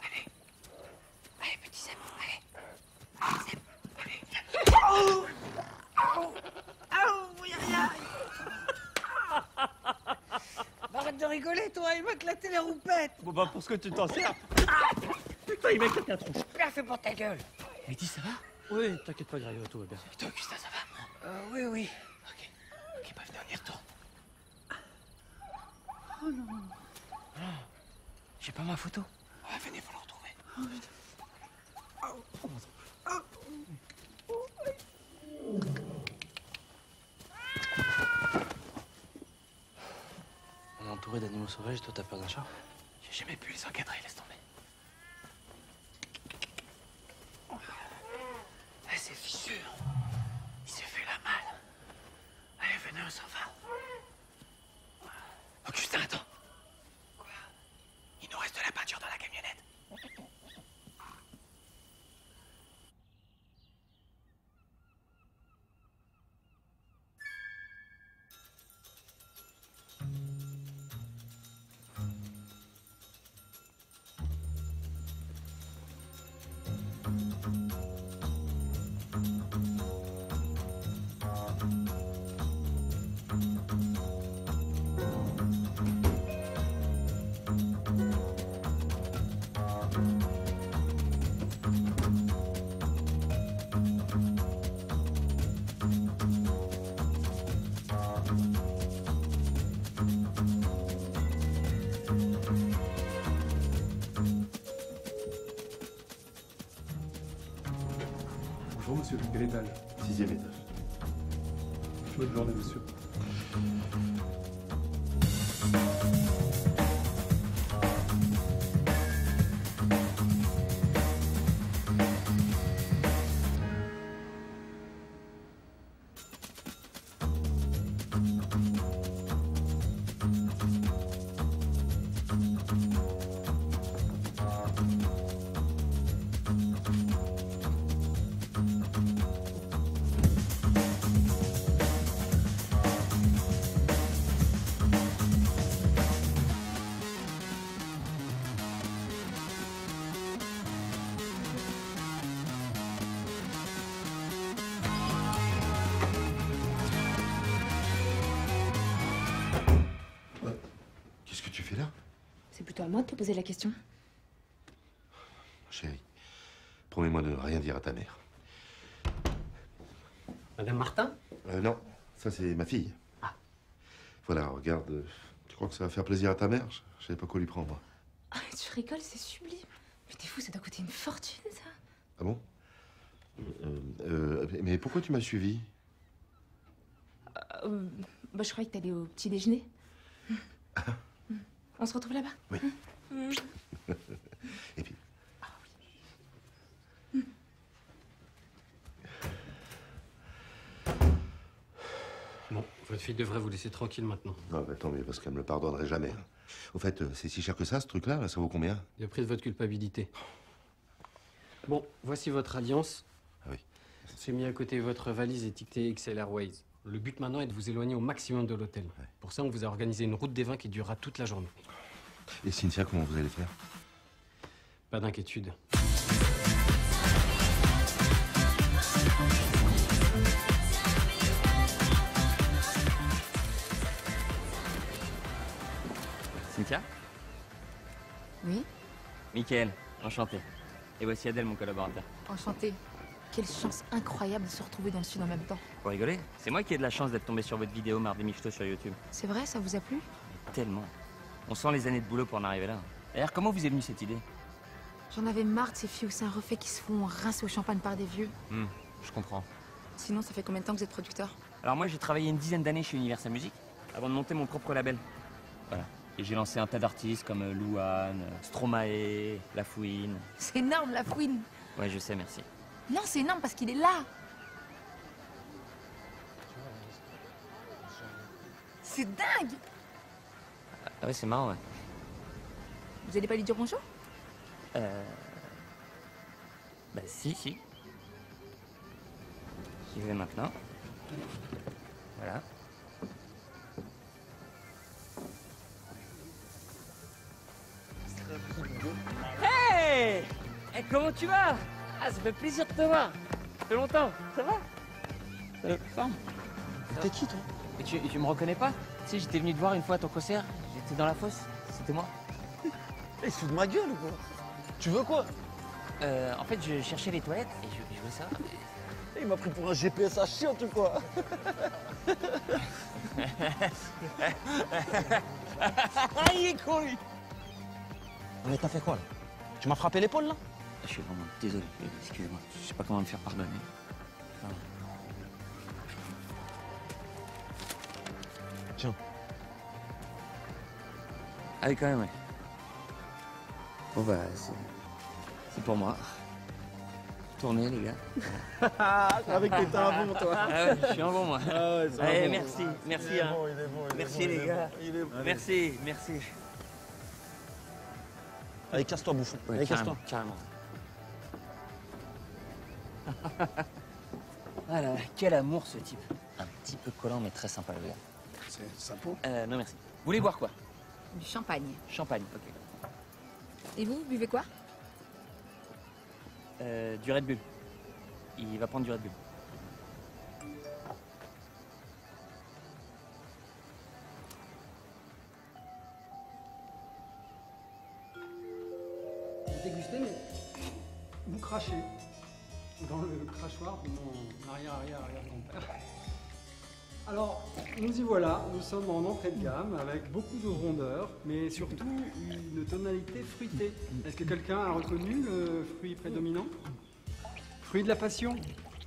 Allez, petit zèbre, allez. Arrête de rigoler, toi, il m'a éclaté les roupettes. Bon bah pour ce que tu t'en sers. Putain, il m'a éclaté la tronche. Bien fait pour ta gueule. Mehdi, ça va? Oui, t'inquiète pas, Greg, tout va bien. Et toi, Augustin, ça va? Oui. Ok, bah venez, on y retourne. Oh non. J'ai pas ma photo. Ouais, venez, faut la retrouver. On est entouré d'animaux sauvages, toi t'as peur d'un chat? J'ai jamais pu les encadrer, laisse tomber. C'est fissure. Il s'est fait la malle. Allez, venez, on s'en va. Augustin, attends. Quoi? Il nous reste de la peinture dans la camionnette. Bonjour monsieur, quel étage? 6e étage. Bonne journée monsieur. Qu'est-ce que tu fais là? C'est plutôt à moi de te poser la question. Chérie, Promets-moi de ne rien dire à ta mère. Madame Martin? Non, ça c'est ma fille. Ah. Voilà, regarde. Tu crois que ça va faire plaisir à ta mère? Je savais pas quoi lui prendre. Ah, tu rigoles, c'est sublime. Mais t'es fou, ça doit coûter une fortune, ça. Ah bon? Mais pourquoi tu m'as suivi? Bah, je croyais que t'allais au petit déjeuner. On se retrouve là-bas? Oui. Et puis? Bon, votre fille devrait vous laisser tranquille maintenant. Non, bah, tant mieux, parce qu'elle me le pardonnerait jamais. Au fait, c'est si cher que ça, ce truc-là? Là, ça vaut combien? Le prix de votre culpabilité. Bon, voici votre alliance. Ah oui. J'ai mis à côté votre valise étiquetée XL Airways. Le but maintenant est de vous éloigner au maximum de l'hôtel. Ouais. Pour ça, on vous a organisé une route des vins qui durera toute la journée. Et Cynthia, comment vous allez faire? Pas d'inquiétude. Cynthia? Oui? Mickaël, enchanté. Et voici Adèle, mon collaborateur. Enchantée. Quelle chance incroyable de se retrouver dans le sud en même temps. Pour rigoler, c'est moi qui ai de la chance d'être tombé sur votre vidéo Mardi Michto sur YouTube. C'est vrai, ça vous a plu? Mais tellement. On sent les années de boulot pour en arriver là. D'ailleurs, comment vous est venue cette idée? J'en avais marre de ces filles où c'est un refait qui se font rincer au champagne par des vieux. Je comprends. Sinon, ça fait combien de temps que vous êtes producteur? Alors moi, j'ai travaillé une dizaine d'années chez Universal Music avant de monter mon propre label. Voilà. Et j'ai lancé un tas d'artistes comme Louane, Stromae, La Fouine. C'est énorme, La Fouine. Ouais, je sais, merci. Non, c'est énorme parce qu'il est là. C'est dingue. Ah ouais, c'est marrant, ouais. Vous allez pas lui dire bonjour? Bah si. J'y vais maintenant. Voilà. Hey! Comment tu vas? Ah, ça fait plaisir de te voir. Ça fait longtemps. Ça va? Ça va, forme? T'es qui, toi? Et tu me reconnais pas? Tu sais, j'étais venu te voir une fois à ton concert. J'étais dans la fosse. C'était moi. Il se fout de ma gueule ou quoi? Tu veux quoi? En fait, je cherchais les toilettes et je voulais ça. Il m'a pris pour un GPS à chiant, tu quoi? Il est con, lui. Mais t'as fait quoi, là? Tu m'as frappé l'épaule, là? Je suis vraiment désolé. Excusez-moi. Je sais pas comment me faire pardonner. Enfin... Tiens. Ah oui, quand même, ouais. Bon, bah, c'est pour moi. Tournez, les gars. Avec tes t'es un bon, toi. Ah ouais, je suis un bon, moi. Ah ouais, allez, bon. merci. Merci, il est hein. bon, il est bon, merci, les gars. Il est bon. Merci. Allez, casse-toi, bouffon. Ouais, allez, casse-toi. Carrément. Ah là, quel amour, ce type. Un petit peu collant, mais très sympa, le gars. C'est sympa. Non, merci. Vous voulez boire quoi? Du champagne. Champagne, ok. Et vous buvez quoi? Du Red Bull. Il va prendre du Red Bull. Vous dégustez, mais vous crachez dans le crachoir de mon arrière-grand-père. Alors, nous y voilà, nous sommes en entrée de gamme avec beaucoup de rondeur, mais surtout une tonalité fruitée. Est-ce que quelqu'un a reconnu le fruit prédominant? Fruit de la passion.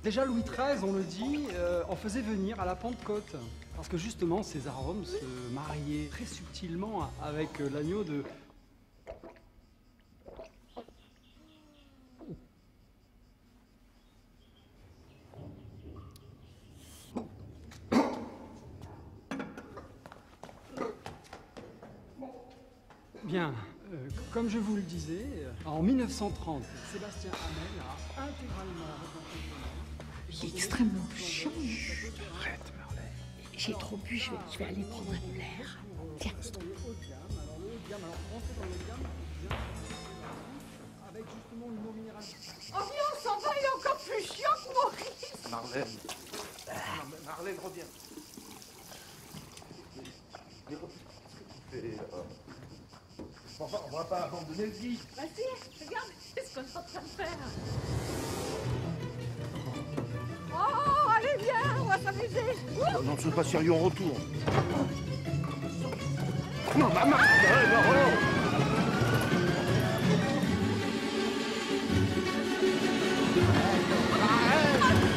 Déjà Louis XIII, on le dit, en faisait venir à la Pentecôte. Parce que justement, ces arômes se mariaient très subtilement avec l'agneau de... Bien, comme je vous le disais, en 1930, Sébastien Hamel a intégralement reconstruit. Il est extrêmement chiant. Arrête, Marley. J'ai trop bu, je vais aller prendre un peu l'air. Tiens. Oh viens, on s'en va, il est encore plus chiant que Maurice. Marlène. Marlène, reviens. On va pas abandonner le guide. Bah si, regarde, c'est ce qu'on est en train de faire. Oh, allez, viens, on va s'amuser. Non, c'est pas sérieux, on retourne. Non, maman! Non.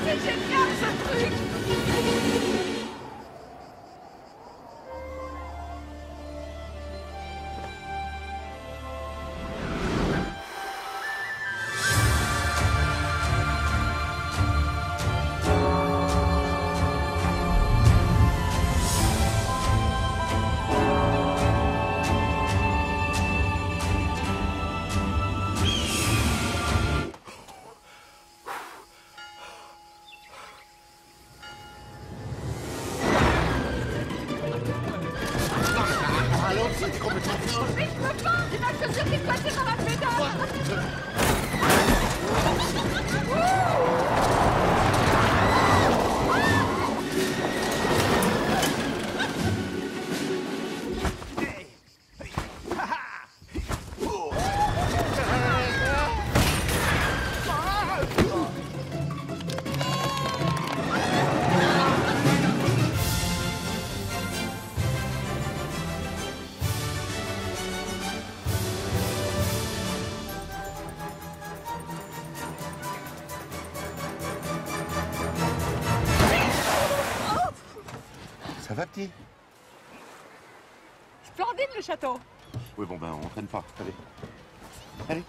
C'est génial ce truc! Ça va, petit? Splendide le château. Oui, bon, ben, on traîne pas. Allez. Allez.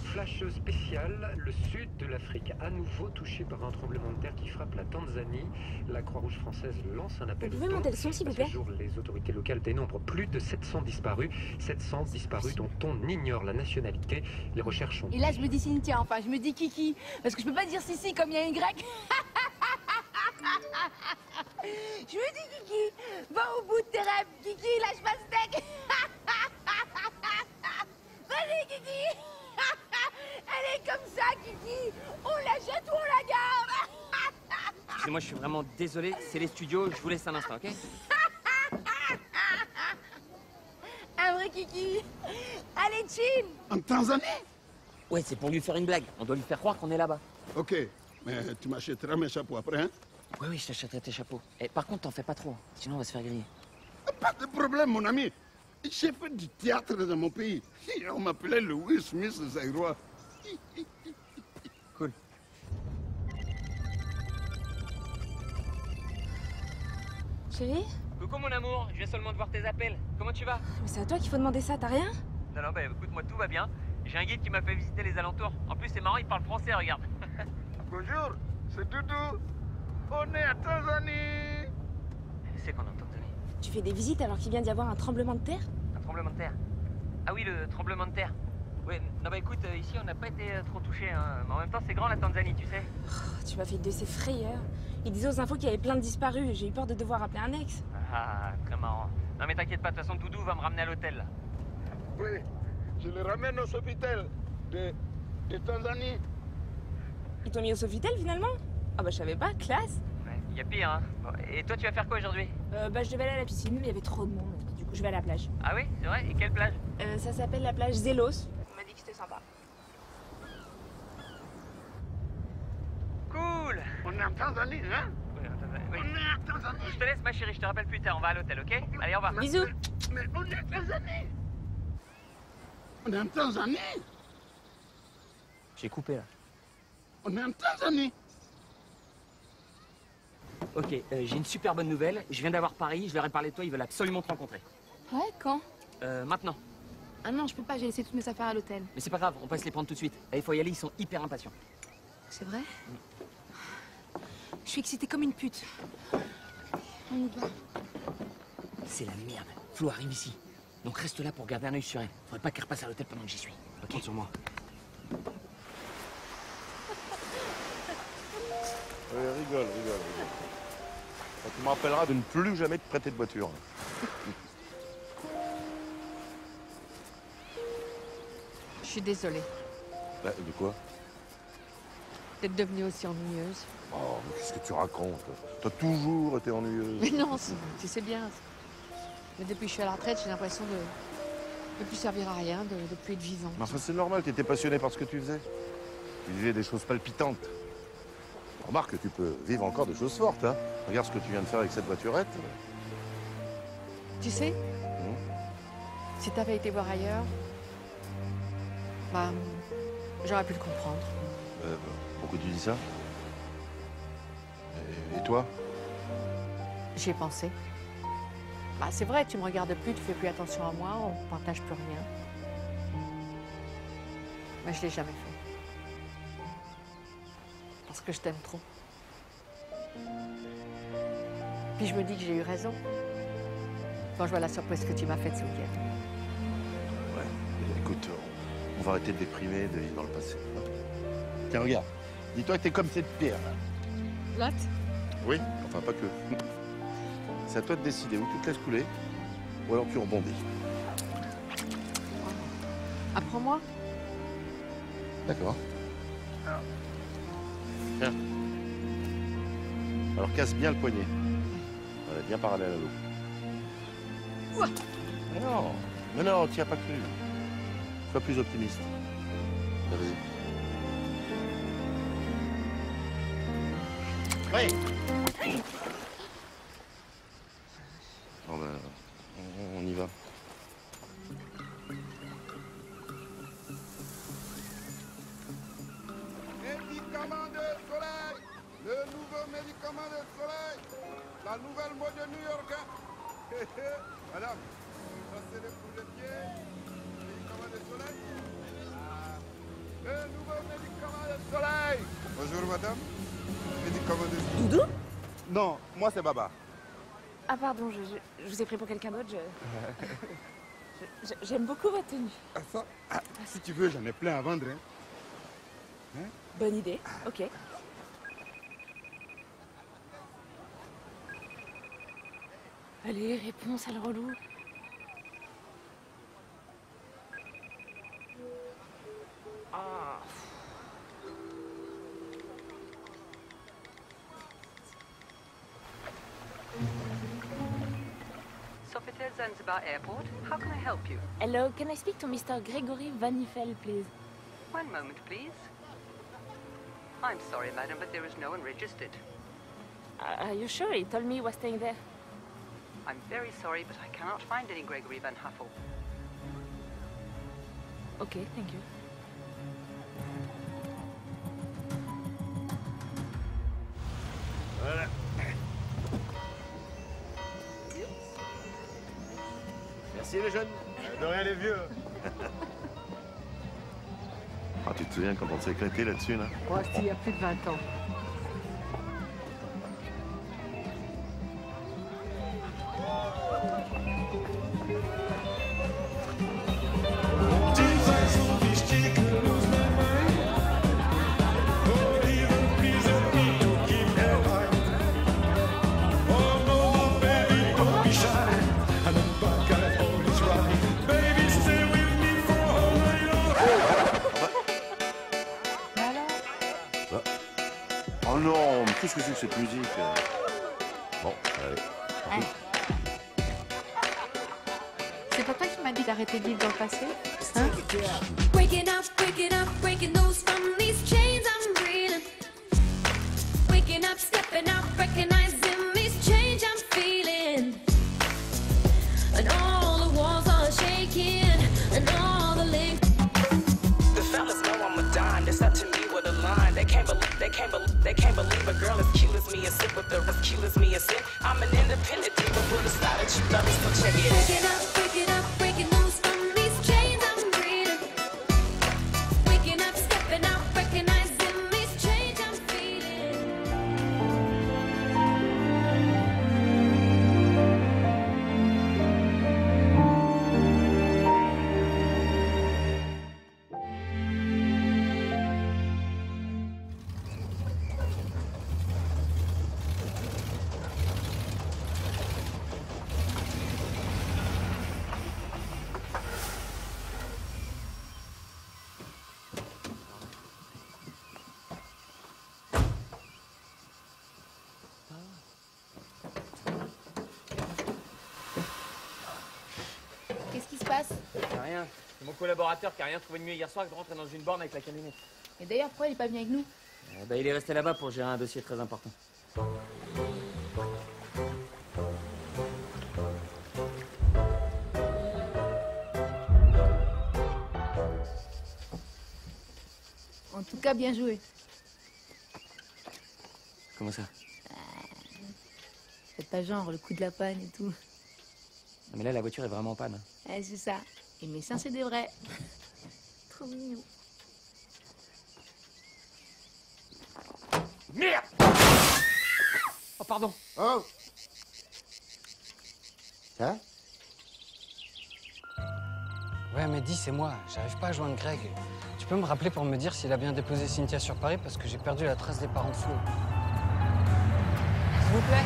Flash spécial, le sud de l'Afrique à nouveau touché par un tremblement de terre qui frappe la Tanzanie. La Croix-Rouge française lance un appel. Vous pouvez monter le son, s'il vous plaît? À ce jour, les autorités locales dénombrent plus de 700 disparus. 700 disparus dont on ignore la nationalité. Les recherches ont... Et là, je me dis Cynthia, enfin, je me dis Kiki. Parce que je peux pas dire Sissi comme il y a une grecque. Je me dis Kiki, va au bout de tes rêves. Kiki, lâche pas steak. Vas-y, Kiki. Elle est comme ça, Kiki. On la jette ou on la garde. Excusez-moi, je suis vraiment désolé. C'est les studios. Je vous laisse un instant, ok? Un vrai Kiki. Allez, chill. En Tanzanie? Ouais, c'est pour lui faire une blague. On doit lui faire croire qu'on est là-bas. Ok, mais tu m'achèteras mes chapeaux après, hein? Oui, oui, je t'achèterai tes chapeaux. Et par contre, t'en fais pas trop. Sinon, on va se faire griller. Pas de problème, mon ami. J'ai fait du théâtre dans mon pays. On m'appelait le Will Smith zaïrois. Cool. Chérie? Coucou mon amour, je viens seulement de voir tes appels. Comment tu vas? Mais c'est à toi qu'il faut demander ça, t'as rien? Non, non, bah écoute, moi tout va bien. J'ai un guide qui m'a fait visiter les alentours. En plus, c'est marrant, il parle français, regarde. Bonjour, c'est Doudou. On est à Tanzanie. C'est qu'on est en Tanzanie. Tu fais des visites alors qu'il vient d'y avoir un tremblement de terre? Un tremblement de terre? Ah oui, le tremblement de terre. Oui, non bah écoute, ici on n'a pas été trop touchés, hein. Mais en même temps c'est grand la Tanzanie, tu sais. Oh, tu m'as fait de ces frayeurs. Il disait aux infos qu'il y avait plein de disparus. J'ai eu peur de devoir appeler un ex. Ah, très marrant. Non mais t'inquiète pas, de toute façon Doudou va me ramener à l'hôtel là. Oui, je le ramène au Sofitel de Tanzanie. Ils t'ont mis au Sofitel finalement? Ah bah je savais pas, classe. Ouais, y a pire, hein. Bon, et toi tu vas faire quoi aujourd'hui? Bah je devais aller à la piscine, mais il y avait trop de monde. Du coup je vais à la plage. Ah oui, c'est vrai? Et quelle plage? Ça s'appelle la plage Zélos. On m'a dit que c'était sympa. Cool! On est en Tanzanie, hein? Oui, en Tanzanie. Oui. On est en Tanzanie. Je te laisse ma chérie, je te rappelle plus tard, on va à l'hôtel, ok? Allez, au revoir. Bisous. Mais on est en Tanzanie. On est en Tanzanie. J'ai coupé là. On est en Tanzanie. Ok, j'ai une super bonne nouvelle. Je viens d'avoir Paris, je leur ai parlé de toi, ils veulent absolument te rencontrer. Ouais, quand? Maintenant. Ah non, je peux pas, j'ai laissé toutes mes affaires à l'hôtel. Mais c'est pas grave, on passe les prendre tout de suite. Il faut y aller, ils sont hyper impatients. C'est vrai? Je suis excitée comme une pute. On y va. C'est la merde. Flo arrive ici. Donc reste là pour garder un œil sur elle. Faudrait pas qu'elle repasse à l'hôtel pendant que j'y suis. Ok? Compte sur moi. Oui, rigole. Tu me rappelleras de ne plus jamais te prêter de voiture. Je suis désolée Bah, de quoi? d'être devenue aussi ennuyeuse. Oh, mais qu'est-ce que tu racontes? T'as toujours été ennuyeuse. Mais non, tu sais bien. Mais depuis que je suis à la retraite, j'ai l'impression de ne plus servir à rien, de ne plus être vivant. Mais enfin, c'est normal, tu étais passionné par ce que tu faisais. Tu vivais des choses palpitantes. Remarque que tu peux vivre encore des choses fortes, hein. Regarde ce que tu viens de faire avec cette voiturette. Tu sais, si t'avais été voir ailleurs, bah, j'aurais pu le comprendre. Pourquoi tu dis ça? Et toi? J'y ai pensé. Bah, c'est vrai, tu me regardes plus, tu fais plus attention à moi, on partage plus rien. Mais je l'ai jamais fait. Parce que je t'aime trop. Puis je me dis que j'ai eu raison. Quand je vois la surprise que tu m'as faite ce week-end. Ouais, écoute, on va arrêter de déprimer, de vivre dans le passé. Tiens, regarde. Dis-toi que t'es comme cette pierre, là. Plate? Oui, enfin pas que. C'est à toi de décider, ou tu te laisses couler, ou alors tu rebondis. Apprends-moi. D'accord. Tiens. Alors casse bien le poignet. Voilà, bien parallèle à l'eau. Mais non, t'y as pas cru. Sois plus optimiste. Vas-y. Oui. Bon ben, on y va. Médicament de soleil, le nouveau médicament de soleil, la nouvelle mode de New York. Madame, ça c'est le coup de pied, médicament de soleil. Le nouveau médicament de soleil. Bonjour madame, médicament de soleil. Doudou? Non, moi c'est Baba. Ah pardon, je vous ai pris pour quelqu'un d'autre. J'aime beaucoup votre tenue. Ah, ça, si tu veux, j'en ai plein à vendre. Hein? Bonne idée, ok. Allez, réponds, sale relou. Ah. Sofitel Zanzibar Airport. How can I help you? Hello, can I speak to Mr. Gregory Vanifel, please? One moment, please. I'm sorry, madam, but there is no one registered. Are you sure? He told me he was staying there. I'm very sorry, but I cannot find any Gregory Van Huffel. Okay, thank you. Voilà. Merci les jeunes. De rien les vieux. Ah, tu te souviens quand on s'est éclaté là-dessus, là? Ouais, c'était il y a plus de 20 ans. Oh non, mais qu'est-ce que c'est que cette musique? Bon, allez. C'est pas toi qui m'as dit d'arrêter de vivre dans le passé? Hein? Waking up, breaking loose from these chains I'm breathing. Waking up, stepping out, recognizing these change I'm feeling. And all the walls are shaking, and all the links. The fellas know I'm a dime. It's up to me with a line. They can't believe a girl as cute as me and sit with her as cute as me and sit. I'm an independent diva with a style that you love, so check it. Waking up, breaking loose from these chains I'm breathing. Waking up, stepping out, recognizing these change I'm feeling. passe? Y'a rien. C'est mon collaborateur qui a rien trouvé de mieux hier soir que de rentrer dans une borne avec la camionnette. Et d'ailleurs, pourquoi il est pas venu avec nous? Bah, il est resté là-bas pour gérer un dossier très important. En tout cas, bien joué. Comment ça? Faites pas genre, le coup de la panne et tout. Non, mais là, la voiture est vraiment en panne. Ouais, c'est ça. Et mes seins, c'est des vrais. Trop mignon. Merde! Oh, pardon. Oh! Ça? Ouais, Mehdi, c'est moi. J'arrive pas à joindre Greg. Tu peux me rappeler pour me dire s'il a bien déposé Cynthia sur Paris parce que j'ai perdu la trace des parents de Flo. S'il vous plaît.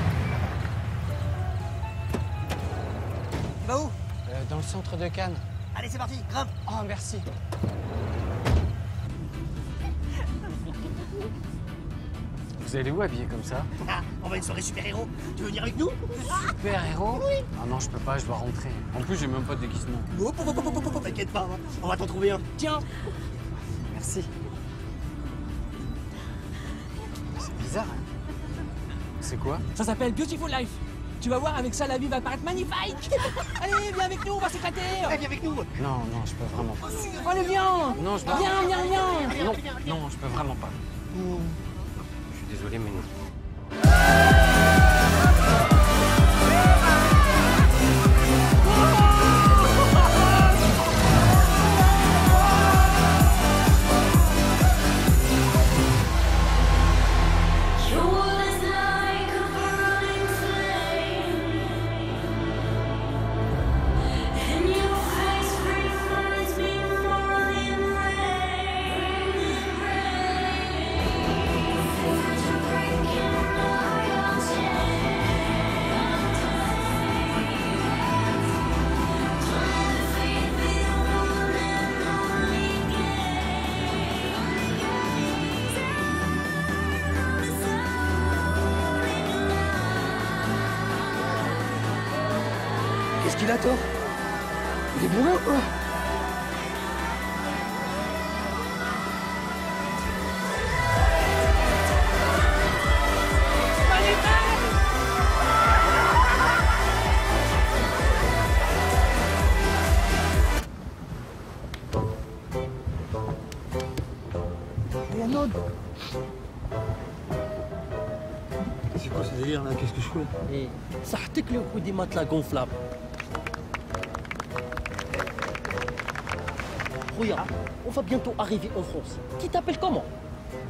Va où? Dans le centre de Cannes. Allez, c'est parti, grave. Oh, merci. Vous allez où habillé comme ça? Ah, on va à une soirée super-héros. Tu veux venir avec nous? Super-héros? Oui. Ah non, je peux pas, je dois rentrer. En plus, j'ai même pas de déguisement. T'inquiète pas, on va t'en trouver un. Tiens. Merci. C'est bizarre, hein? C'est quoi? Ça s'appelle Beautiful Life. Tu vas voir, avec ça, la vie va paraître magnifique. Allez, viens avec nous, on va s'éclater. Allez, viens avec nous. Non, non, je peux vraiment pas. Allez, viens. Non, je peux Viens, viens, viens. Non, non, je peux vraiment pas. Je suis désolé, mais non. Qu'est-ce qu'il a, toi? Il est bourré ou quoi? Il y a un autre. C'est quoi ce délire là? Qu'est-ce que je fais? Et ça article ou des matelas gonflables? Regarde, on va bientôt arriver en France. Qui t'appelle comment?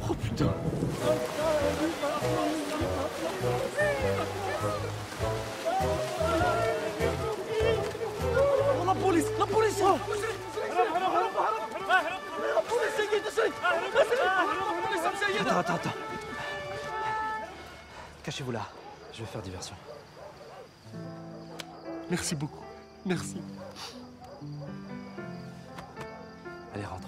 Oh putain. Oh, la police! La police! Attends. Cachez-vous là. Je vais faire diversion. Merci beaucoup. Merci. Allez, rentre.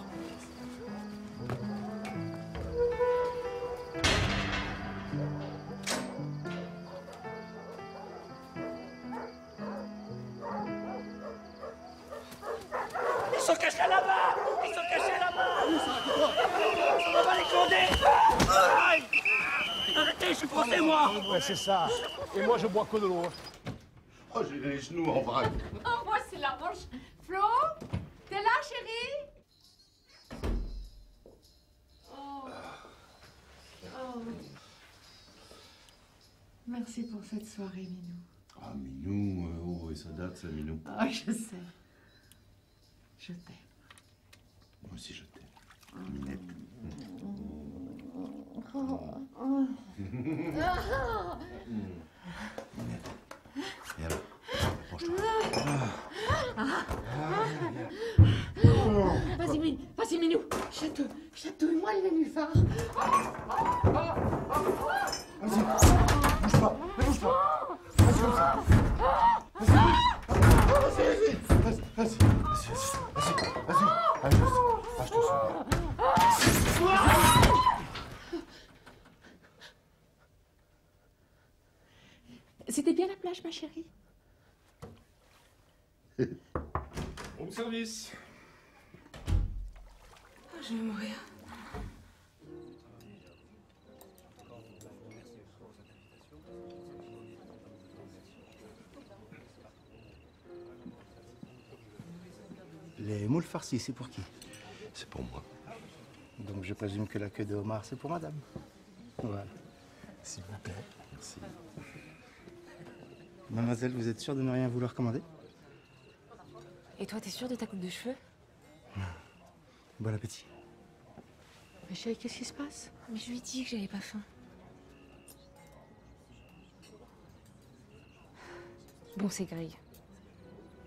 Ils sont cachés là-bas! Ils sont cachés là-bas! On va les gronder! Arrêtez, je suis français, moi! Ouais, c'est ça. Et moi, je bois que de l'eau. Oh, j'ai les genoux en vrac. Oh, moi, c'est la manche. Flo, t'es là, chérie? Oh. Oh. Merci pour cette soirée, Minou. Ah, Minou, oh, et ça date, ça, Minou. Ah, je sais. Je t'aime. Moi aussi, je t'aime. Minette. Minette. Et alors, penche-toi. Vas-y, Minou. Chatouille-moi les nénuphars. Vas-y, bouge pas, ne bouge pas. Vas-y, comme ça. C'était bien la plage, ma chérie? Bon service. Oh, je vais mourir. Les moules farcis, c'est pour qui? C'est pour moi. Donc je présume que la queue de homard, c'est pour madame. Voilà. S'il vous plaît. Merci. Mademoiselle, vous êtes sûre de ne rien vouloir commander? Et toi, t'es sûre de ta coupe de cheveux? Bon appétit. Mais chérie, qu'est-ce qui se passe? Mais je lui ai dit que j'avais pas faim. Bon, c'est Greg.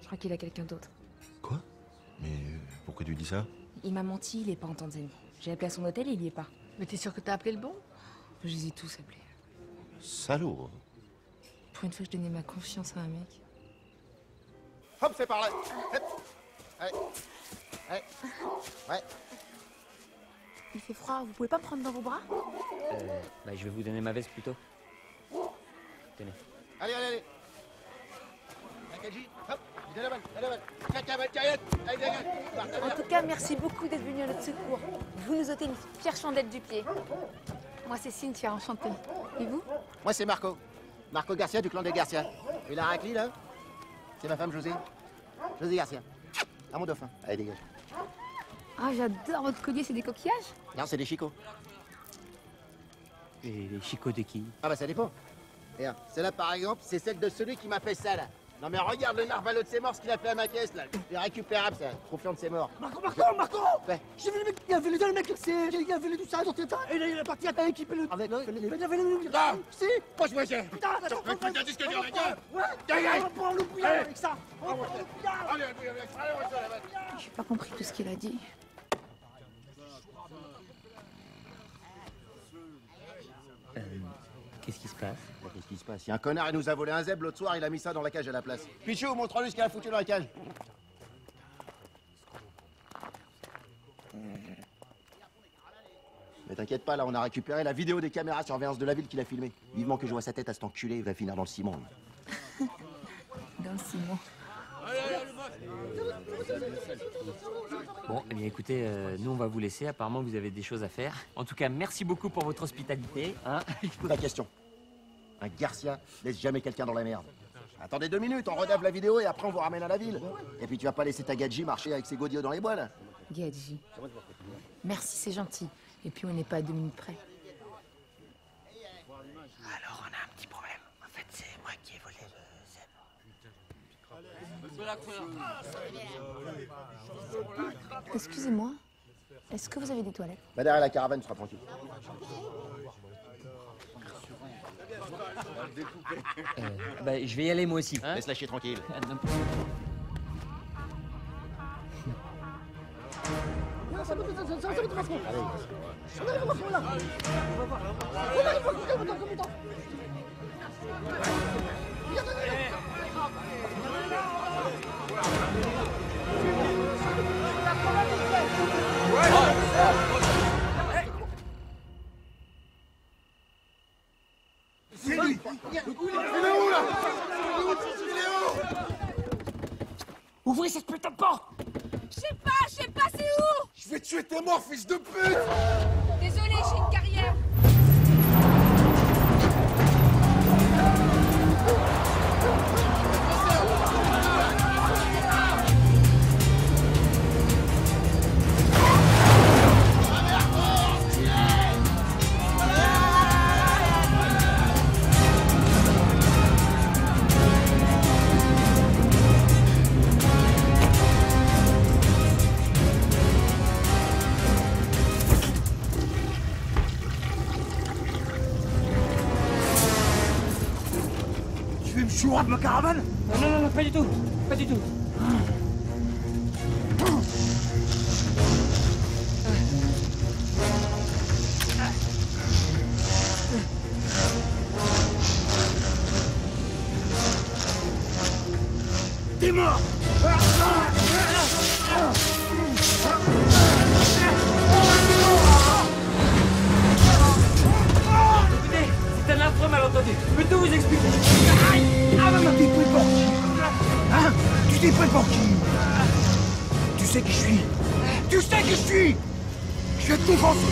Je crois qu'il a quelqu'un d'autre. Quoi? Mais pourquoi tu dis ça? Il m'a menti, il est pas en Tanzanie. J'ai appelé à son hôtel et il y est pas. Mais t'es sûre que t'as appelé le bon? Je les ai tous appelés. Salaud. Pour une fois que je donnais ma confiance à un mec. Hop, c'est par là. Hop. Allez. Allez. Ouais. Il fait froid, vous pouvez pas me prendre dans vos bras? Bah, je vais vous donner ma veste plutôt. Tenez. Allez, allez, allez. Nakadji, hop, viens la balle, En tout cas, merci beaucoup d'être venu à notre secours. Vous nous ôtez une fière chandelle du pied. Moi, c'est Cynthia, enchantée. Et vous? Moi, c'est Marco. Marco Garcia du clan des Garcia. Et la raclie, là? C'est ma femme José. José Garcia. À mon dauphin. Allez, dégage. Ah, j'adore votre collier, c'est des coquillages? Non, c'est des chicots. Et les chicots de qui? Ah bah ça dépend. Regarde, celle-là par exemple, c'est celle de celui qui m'a fait ça là. Non mais regarde le narvalo de ses morts, ce qu'il a fait à ma caisse là. C'est récupérable ça, confiant de ses morts. Marco Ouais. J'ai vu le mec, il a vu le mec, il a vu tout ça dans tes temps, et là il est parti à équiper le... Avec le... Il avait le... Non. Si. Pose-moi ça. Putain, Putain, dis ce que tu regardes. Ouais. Dégage. On va prendre le bouillard avec ça. On va prendre le bouillard. Allez, allez. J'ai pas compris tout ce qu'il a dit. Qu'est-ce qui se passe? Qu'est-ce qui se passe? Il y a un connard, il nous a volé un zèbre l'autre soir, il a mis ça dans la cage à la place. Pichou, montre-lui ce qu'il a foutu dans la cage. Mais t'inquiète pas, là, on a récupéré la vidéo des caméras de surveillance de la ville qu'il a filmée. Vivement que je vois sa tête à cet enculé, il va finir dans le ciment. lui. Dans le ciment. Bon, eh bien écoutez, nous on va vous laisser, apparemment vous avez des choses à faire. En tout cas, merci beaucoup pour votre hospitalité. Hein. La question. Un Garcia laisse jamais quelqu'un dans la merde. Attendez 2 minutes, on redave la vidéo et après on vous ramène à la ville. Et puis tu vas pas laisser ta Gadji marcher avec ses godillots dans les bois là. Gadji. Merci, c'est gentil. Et puis on n'est pas à 2 minutes près. Alors on a un petit problème. En fait, c'est moi qui ai volé le zèbre. Excusez-moi, est-ce que vous avez des toilettes? Va derrière la caravane, tu seras tranquille. Bah, je vais y aller moi aussi. Hein. Laisse-la chier tranquille. C'est lui. Il est où là? Il est où? Ouvrez cette putain de porte! Je sais pas, c'est où? Je vais tuer tes morts, fils de pute! Désolé, j'ai une carrière. Tu veux me chourer de ma caravane? Non, pas du tout. Pas du tout. T'es mort! Écoutez, c'est un affreux malentendu. Je peux tout vous expliquer. Ah, maman, t'es pris pour qui? Hein? Tu t'es pris pour qui? sais qui je suis. Tu sais qui je suis. Je vais te défoncer.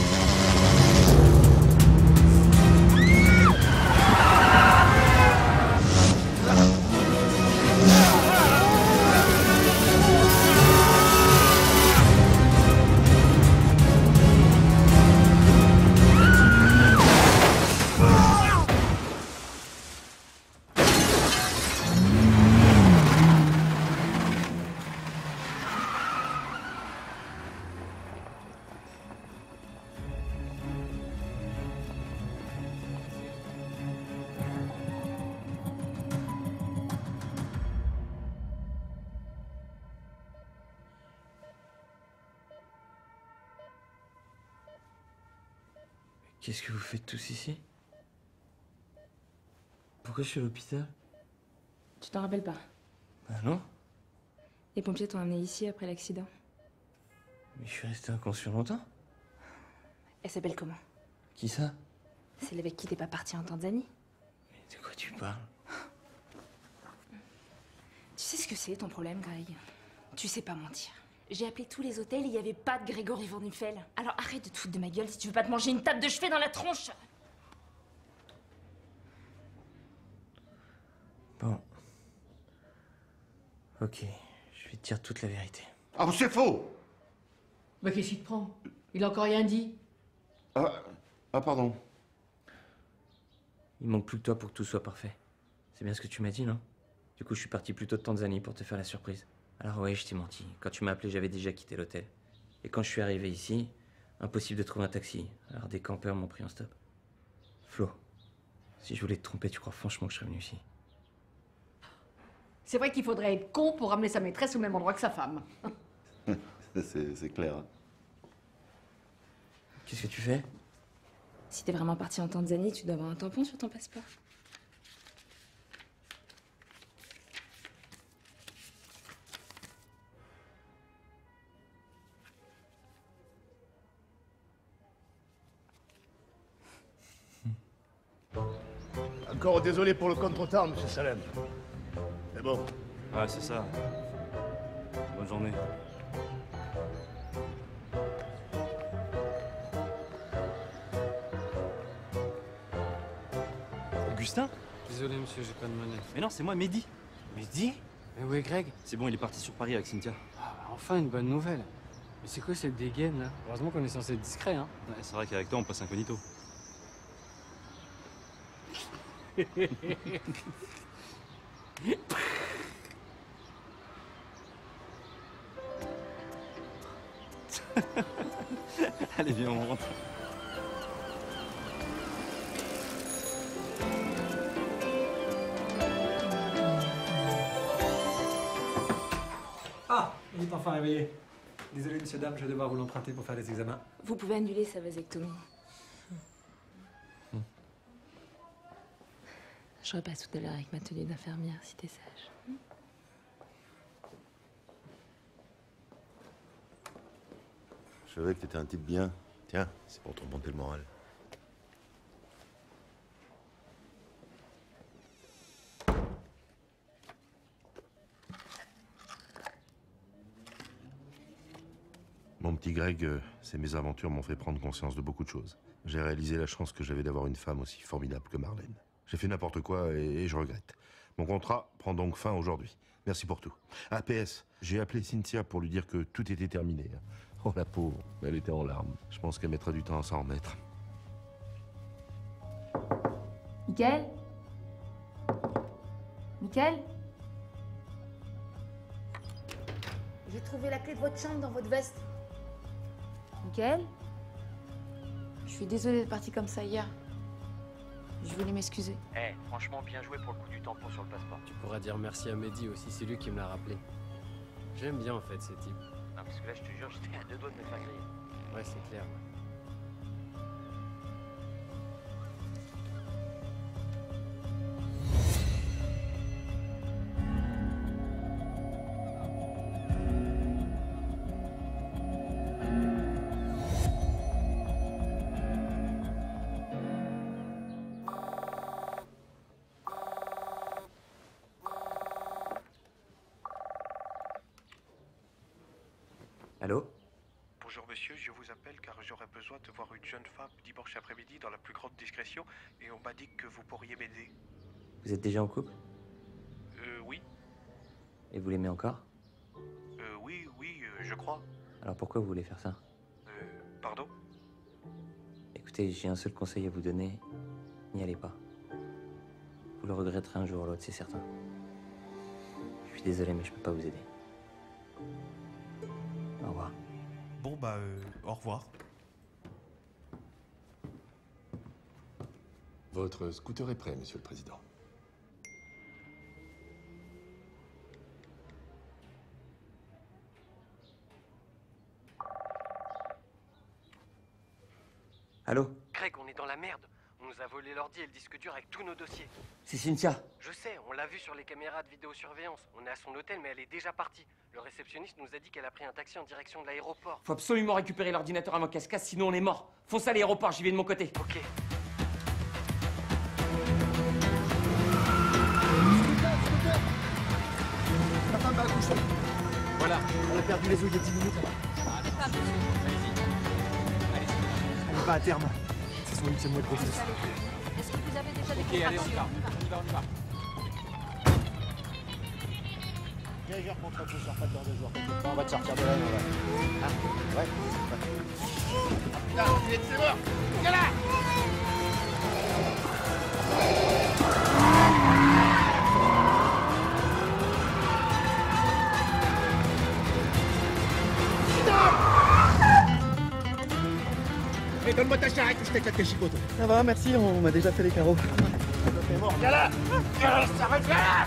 Qu'est-ce que vous faites tous ici? Pourquoi je suis à l'hôpital? Tu t'en rappelles pas? Ah non? Les pompiers t'ont amené ici après l'accident. Mais je suis resté inconscient longtemps. Elle s'appelle comment? Qui ça? Celle avec qui t'es pas parti en Tanzanie? Mais de quoi tu parles? Tu sais ce que c'est ton problème, Greg? Tu sais pas mentir. J'ai appelé tous les hôtels et il n'y avait pas de Grégory Van Nuffel. Alors arrête de te foutre de ma gueule si tu veux pas te manger une table de chevet dans la tronche. Bon. Ok, je vais te dire toute la vérité. Ah, c'est faux! Bah, qu'est-ce qu'il te prend? Il a encore rien dit. Ah, pardon. Il manque plus que toi pour que tout soit parfait. C'est bien ce que tu m'as dit, non? Du coup, je suis parti plus tôt de Tanzanie pour te faire la surprise. Alors ouais, je t'ai menti. Quand tu m'as appelé, j'avais déjà quitté l'hôtel. Et quand je suis arrivé ici, impossible de trouver un taxi. Alors des campeurs m'ont pris en stop. Flo, si je voulais te tromper, tu crois franchement que je serais venu ici? C'est vrai qu'il faudrait être con pour ramener sa maîtresse au même endroit que sa femme. C'est clair. Qu'est-ce que tu fais? Si t'es vraiment parti en Tanzanie, tu dois avoir un tampon sur ton passeport. Encore désolé pour le contretemps, monsieur Salem. Mais bon. Ouais, c'est ça. Bonne journée. Augustin? Désolé, monsieur, j'ai pas de monnaie. Mais non, c'est moi, Mehdi. Mehdi? Mais où est Greg? C'est bon, il est parti sur Paris avec Cynthia. Ah, enfin, une bonne nouvelle. Mais c'est quoi cette dégaine, là? Heureusement qu'on est censé être discret, hein. Ouais, c'est vrai qu'avec toi, on passe incognito. Allez, viens, on rentre. Ah, il est enfin réveillé. Désolé, monsieur, dame, je vais devoir vous l'emprunter pour faire les examens. Vous pouvez annuler sa vasectomie. Je repasse tout à l'heure avec ma tenue d'infirmière, si t'es sage. Je savais que t'étais un type bien. Tiens, c'est pour te remonter le moral. Mon petit Greg, ces mésaventures m'ont fait prendre conscience de beaucoup de choses. J'ai réalisé la chance que j'avais d'avoir une femme aussi formidable que Marlène. J'ai fait n'importe quoi et je regrette. Mon contrat prend donc fin aujourd'hui. Merci pour tout. Ah, PS, j'ai appelé Cynthia pour lui dire que tout était terminé. Oh, la pauvre, elle était en larmes. Je pense qu'elle mettra du temps à s'en remettre. Mickaël? Mickaël? J'ai trouvé la clé de votre chambre dans votre veste. Mickaël? Je suis désolée d'être partie comme ça hier. Je voulais m'excuser. Eh, franchement, bien joué pour le coup du tampon sur le passeport. Tu pourras dire merci à Mehdi aussi, c'est lui qui me l'a rappelé. J'aime bien en fait ces types. Non, parce que là, je te jure, j'étais à 2 doigts de me faire griller. Ouais, c'est clair. Allô? Bonjour monsieur, je vous appelle car j'aurais besoin de voir une jeune femme dimanche après-midi dans la plus grande discrétion et on m'a dit que vous pourriez m'aider. Vous êtes déjà en couple? Oui. Et vous l'aimez encore? Oui, je crois. Alors pourquoi vous voulez faire ça? Pardon? Écoutez, j'ai un seul conseil à vous donner. N'y allez pas. Vous le regretterez un jour ou l'autre, c'est certain. Je suis désolé, mais je peux pas vous aider. Au revoir. Bon, au revoir. Votre scooter est prêt, monsieur le président. Allô? Greg, on est dans la merde. On nous a volé l'ordi et le disque dur avec tous nos dossiers. C'est Cynthia. Je sais, on l'a vu sur les caméras de vidéosurveillance. On est à son hôtel, mais elle est déjà partie. Le réceptionniste nous a dit qu'elle a pris un taxi en direction de l'aéroport. Faut absolument récupérer l'ordinateur avant qu'elle se casse, sinon on est mort. Fonce à l'aéroport, j'y vais de mon côté. Ok. La femme va accoucher. Voilà. On a perdu les os il y a 10 minutes. Elle n'est pas à terme. C'est son 8e mois de grossesse. Est-ce que vous avez déjà des Ok, allez, on y va. On y va. Viens, contre ce soir, pas de dans 2 jours. On va te sortir de là, on va. Ah, ouais. Putain, c'est mort. Viens là. Hey, donne-moi ta charrette, je t'éclate tes chicotes. Ça va, merci, on m'a déjà fait les carreaux. T'es mort, viens là. Ça va, viens là.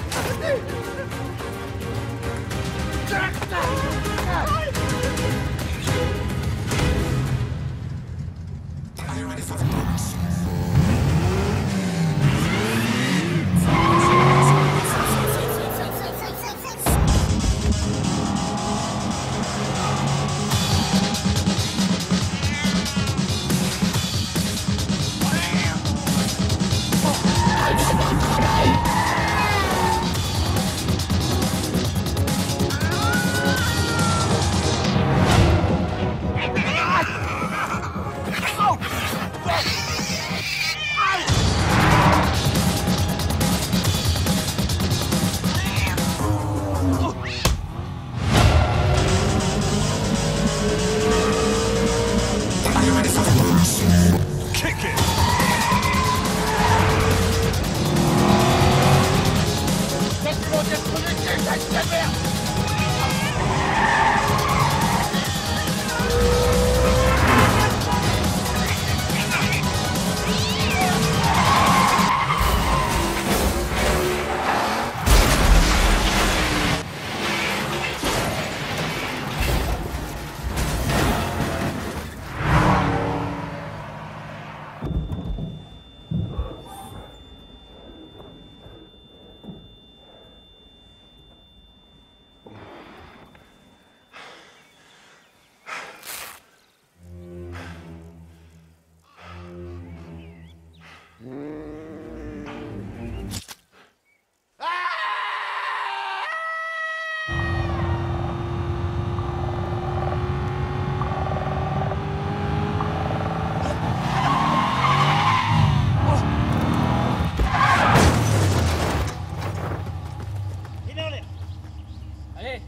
Allez.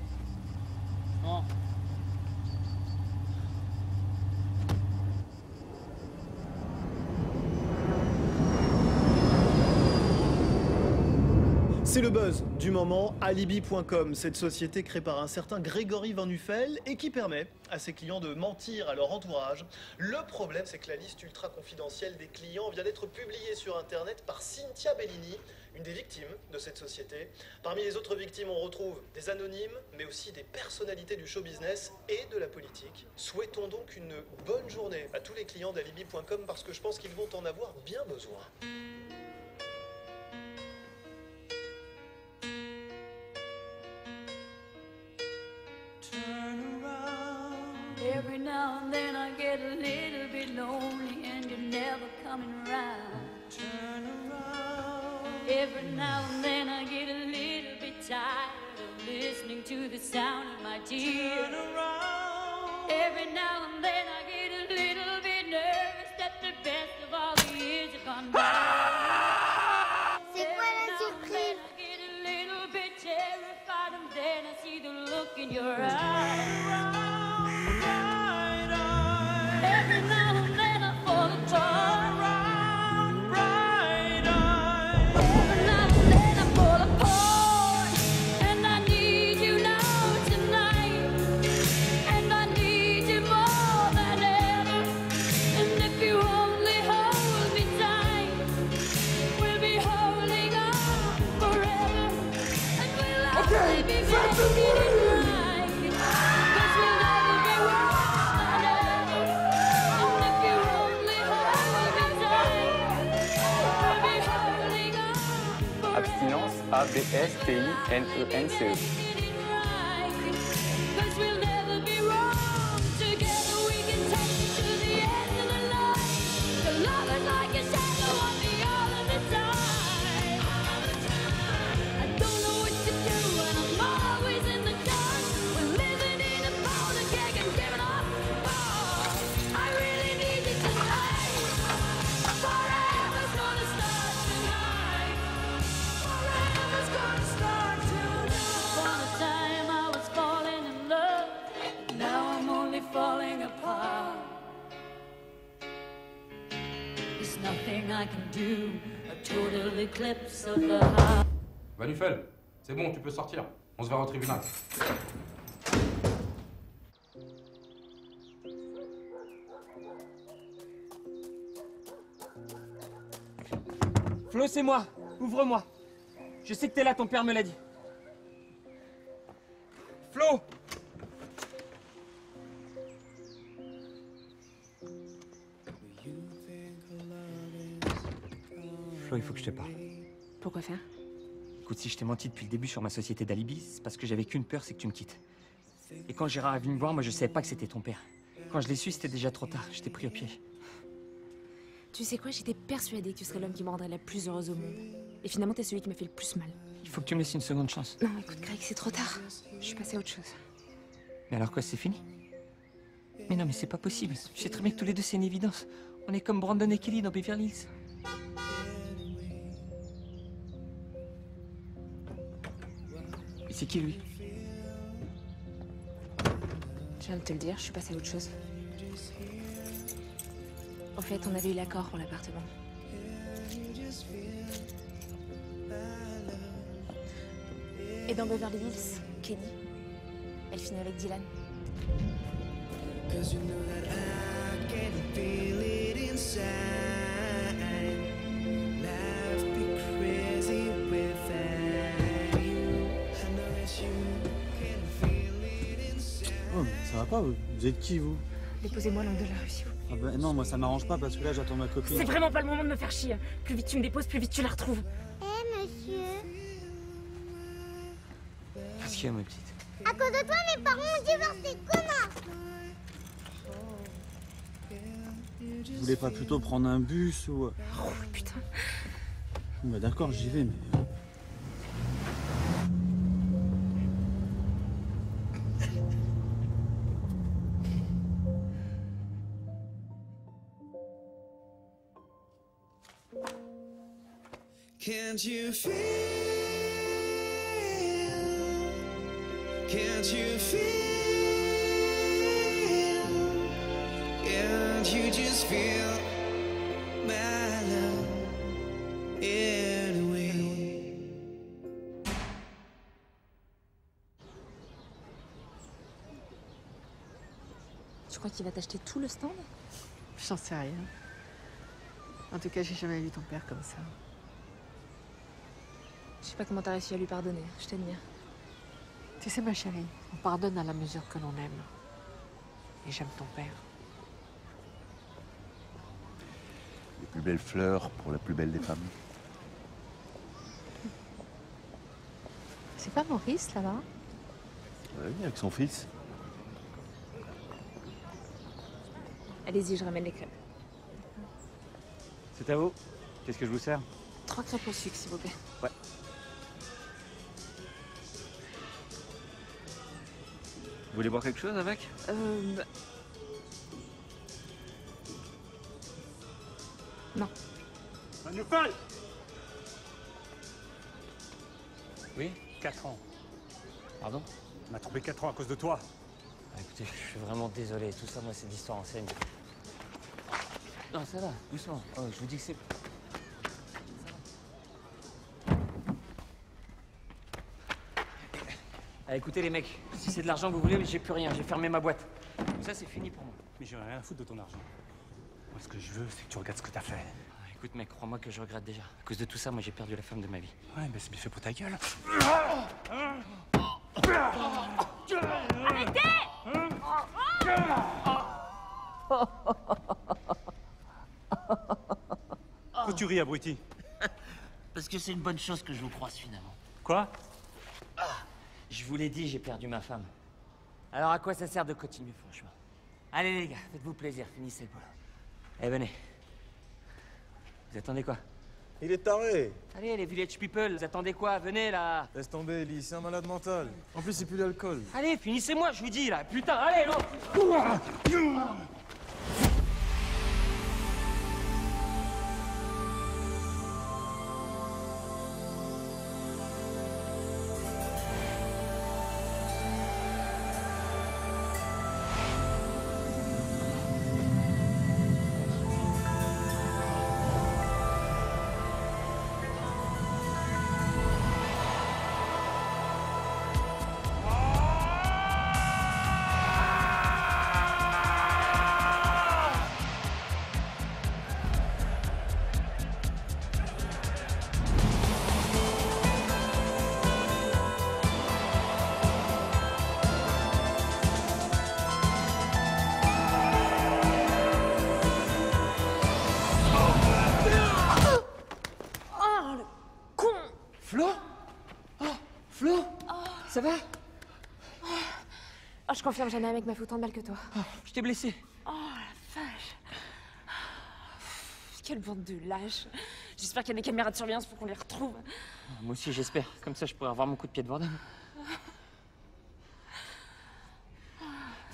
Bon. C'est le buzz du moment, Alibi.com, cette société créée par un certain Grégory Van Nuffel et qui permet à ses clients de mentir à leur entourage. Le problème, c'est que la liste ultra confidentielle des clients vient d'être publiée sur Internet par Cynthia Bellini, une des victimes de cette société. Parmi les autres victimes, on retrouve des anonymes, mais aussi des personnalités du show business et de la politique. Souhaitons donc une bonne journée à tous les clients d'Alibi.com parce que je pense qu'ils vont en avoir bien besoin. Every now and then I get a little bit lonely and you're never coming around. Turn around. Every now and then I get a little bit tired of listening to the sound of my tears. Turn around. Every now and then I get a little bit nervous that the best of all the years have gone by. C'est quoi la surprise? I get a little bit terrified and then I see the look in your eyes. Every now and then I fall apart. Every now and then I fall apart. And I need you now tonight. And I need you more than ever. And if you only hold me tight, we'll be holding on forever. And we'll only be making it right. 'Cause we'll never be worse than ever. And if you only hold me tight, we'll be holding on Abstinence, A-B-S-T-I-N-E-N-C-E. Cause we'll never be wrong. Together we can take it to the end of the line. The love is like a shadow on me all of the time. I don't know what to do and I'm always in the dark. We're living in a powder keg and giving off. Oh, I really need you tonight. Forever's gonna start tonight. Forever's gonna start tonight. For a time I was falling in love. Now I'm only falling apart. There's nothing I can do. A total eclipse of the heart. Vanufel, c'est bon, tu peux sortir. On se verra au tribunal. Flo, c'est moi. Ouvre-moi. Je sais que t'es là, ton père me l'a dit. Flo! Flo, il faut que je te parle. Pourquoi faire? Écoute, si je t'ai menti depuis le début sur ma société d'alibi, c'est parce que j'avais qu'une peur, c'est que tu me quittes. Et quand Gérard est venu me voir, moi je savais pas que c'était ton père. Quand je l'ai su, c'était déjà trop tard. Je t'ai pris au piège. Tu sais quoi, j'étais persuadée que tu serais l'homme qui me rendrait la plus heureuse au monde. Et finalement, t'es celui qui m'a fait le plus mal. Il faut que tu me laisses une seconde chance. Non, écoute, Greg, c'est trop tard. Je suis passée à autre chose. Mais alors quoi, c'est fini? Mais non, mais c'est pas possible. Tu sais très bien que tous les deux, c'est une évidence. On est comme Brandon et Kelly dans Beverly Hills. Et c'est qui, lui? Je viens de te le dire, je suis passée à autre chose. Au fait, on avait eu l'accord pour l'appartement. Et dans Beverly Hills, Kelly, elle finit avec Dylan. Oh, mais ça va pas, vous êtes qui, vous? Déposez-moi l'angle de la rue, s'il vous plaît. Ah bah non, moi ça m'arrange pas parce que là j'attends ma copine. C'est vraiment pas le moment de me faire chier. Plus vite tu me déposes, plus vite tu la retrouves. Monsieur, Qu'est-ce qu'il y a, ma petite? à cause de toi, mes parents ont divorcé, connard! Vous voulez pas plutôt prendre un bus ou... Oh putain. Bah d'accord, j'y vais, mais... Can't you feel? Can't you feel? Can't you just feel my love anyway? Tu crois qu'il va t'acheter tout le stand? J'en sais rien. En tout cas, j'ai jamais vu ton père comme ça. Je sais pas comment t'as réussi à lui pardonner, je t'admire. Tu sais, ma chérie, on pardonne à la mesure que l'on aime. Et j'aime ton père. Les plus belles fleurs pour la plus belle des femmes. C'est pas Maurice, là-bas? Oui, avec son fils. Allez-y, je ramène les crêpes. C'est à vous. Qu'est-ce que je vous sers? 3 crêpes au sucre, s'il vous plaît. Ouais. Vous voulez boire quelque chose avec? Non. Manufal! Oui? 4 ans. Pardon? On m'a trompé 4 ans à cause de toi. Ah, écoutez, je suis vraiment désolé. Tout ça, moi, c'est d'histoire ancienne. Non, ça va, doucement. Oh, je vous dis que c'est... Ah, écoutez, les mecs, si c'est de l'argent que vous voulez, j'ai plus rien. J'ai fermé ma boîte. Ça, c'est fini pour moi. Mais j'ai rien à foutre de ton argent. Moi, ce que je veux, c'est que tu regardes ce que t'as fait. Ah, écoute, mec, crois-moi que je regrette déjà. À cause de tout ça, moi, j'ai perdu la femme de ma vie. Ouais, mais c'est bien fait pour ta gueule. Arrêtez! Pourquoi tu ris, abruti? Parce que c'est une bonne chose que je vous croise, finalement. Quoi? Je vous l'ai dit, j'ai perdu ma femme. Alors à quoi ça sert de continuer, franchement? Allez les gars, faites-vous plaisir, finissez le boulot. Eh, venez. Vous attendez quoi? Il est taré. Allez, les village people, vous attendez quoi? Venez, là. Laisse tomber, Ellie, c'est un malade mental. En plus, c'est plus d'alcool. Allez, finissez-moi, je vous dis, là. Putain, allez, non. Ça va? Oh, je confirme, jamais un mec m'a fait autant de mal que toi. Oh, je t'ai blessé. Oh la vache. Quelle bande de lâches. J'espère qu'il y a des caméras de surveillance pour qu'on les retrouve. Moi aussi, j'espère. Comme ça, je pourrais avoir mon coup de pied de Vandame.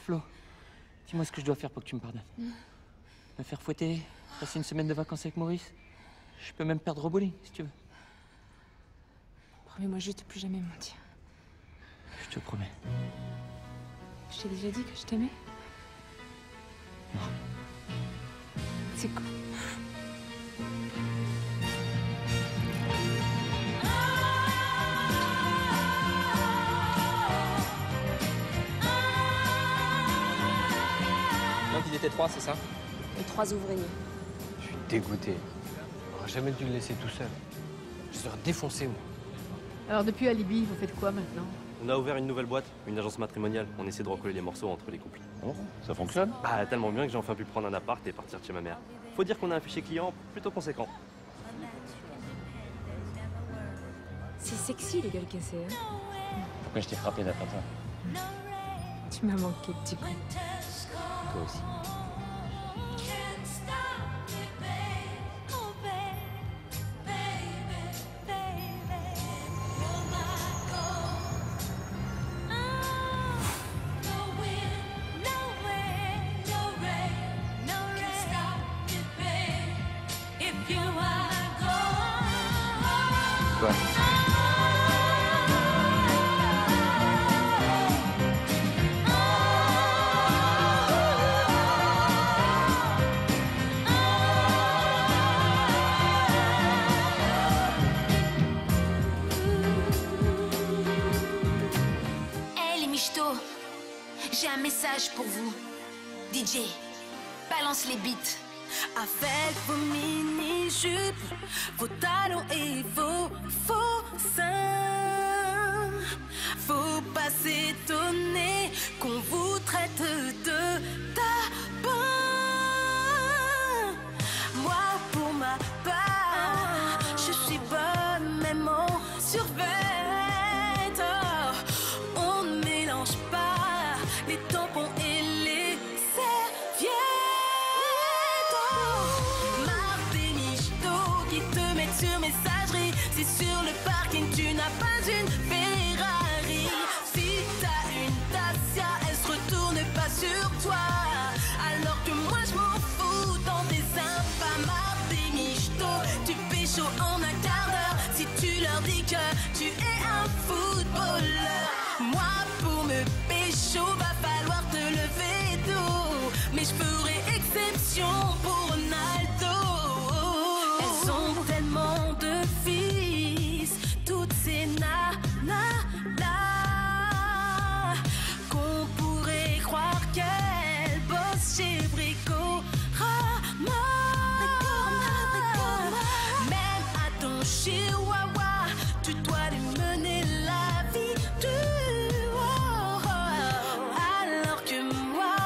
Flo, dis-moi ce que je dois faire pour que tu me pardonnes. Me faire fouetter, passer une semaine de vacances avec Maurice. Je peux même perdre au bowling, si tu veux. Promets-moi juste de plus jamais mentir. Je te promets. Je t'ai déjà dit que je t'aimais? Non. C'est cool. Donc il était 3, c'est ça? Et 3 ouvriers. Je suis dégoûté. On n'aurait jamais dû le laisser tout seul. Je serais défoncé, moi. Alors depuis Alibi, vous faites quoi maintenant? On a ouvert une nouvelle boîte, une agence matrimoniale. On essaie de recoller les morceaux entre les couples. Oh, ça fonctionne? Bah, tellement bien que j'ai enfin pu prendre un appart et partir chez ma mère. Faut dire qu'on a un fichier client plutôt conséquent. C'est sexy les gueules cassées, hein? Pourquoi je t'ai frappé d'attentat? Tu m'as manqué, petit coup. Toi aussi. Quoi? Hey les michtos, j'ai un message pour vous. DJ, balance les beats. Avec vos mini-jupes, vos talons et vos faux seins. Faut pas s'étonner qu'on vous traite de tapin. Moi, pour ma part, je suis bonne même en survêt. On ne mélange pas les tampons et les serviettes. Marre des michtos qui te mettent sur messagerie. Si sur le parking tu n'as pas une Ferrari, si t'as une pécho, va falloir te lever tôt. Mais je ferai exception pour Ronaldo. Elles ont tellement de fils, toutes ces nanas là, qu'on pourrait croire qu'elles bossent chez Bricorama. Même à ton chihuahua, tu dois lui mener la vie dure. Alors que moi,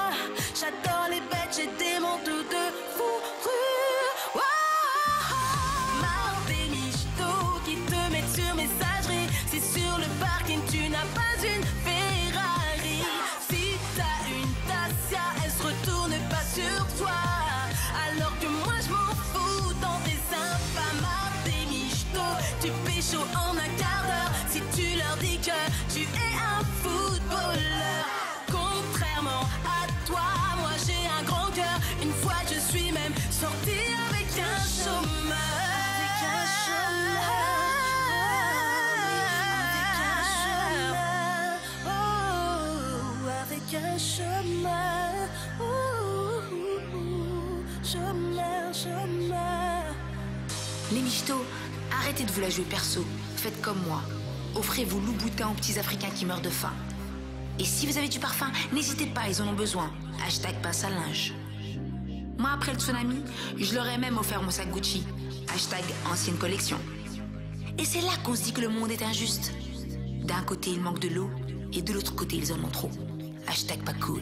j'adore les bêtes, j'ai des manteaux de fourrure. Marre des michtos qui te mettent sur messagerie. Si sur le parking tu n'as pas une Ferrari, si t'as une Dacia, elle se retourne pas sur toi. Alors que moi je m'en fous dans tes sympas. Marre des michtos, tu pécho en un quart d'heure. Si tu leur dis que tu es un footballeur. Contrairement à toi, moi j'ai un grand cœur. Une fois je suis même sortie avec un chômeur. Avec un chômeur. Avec un chômeur. Chômeur, chômeur. Les michtos, arrêtez de vous la jouer perso. Faites comme moi. Offrez vos loups-boutins aux petits Africains qui meurent de faim. Et si vous avez du parfum, n'hésitez pas, ils en ont besoin. Hashtag passe à linge. Moi, après le tsunami, je leur ai même offert mon sac Gucci. Hashtag ancienne collection. Et c'est là qu'on se dit que le monde est injuste. D'un côté, il manque de l'eau, et de l'autre côté, ils en ont trop. Hashtag pas cool.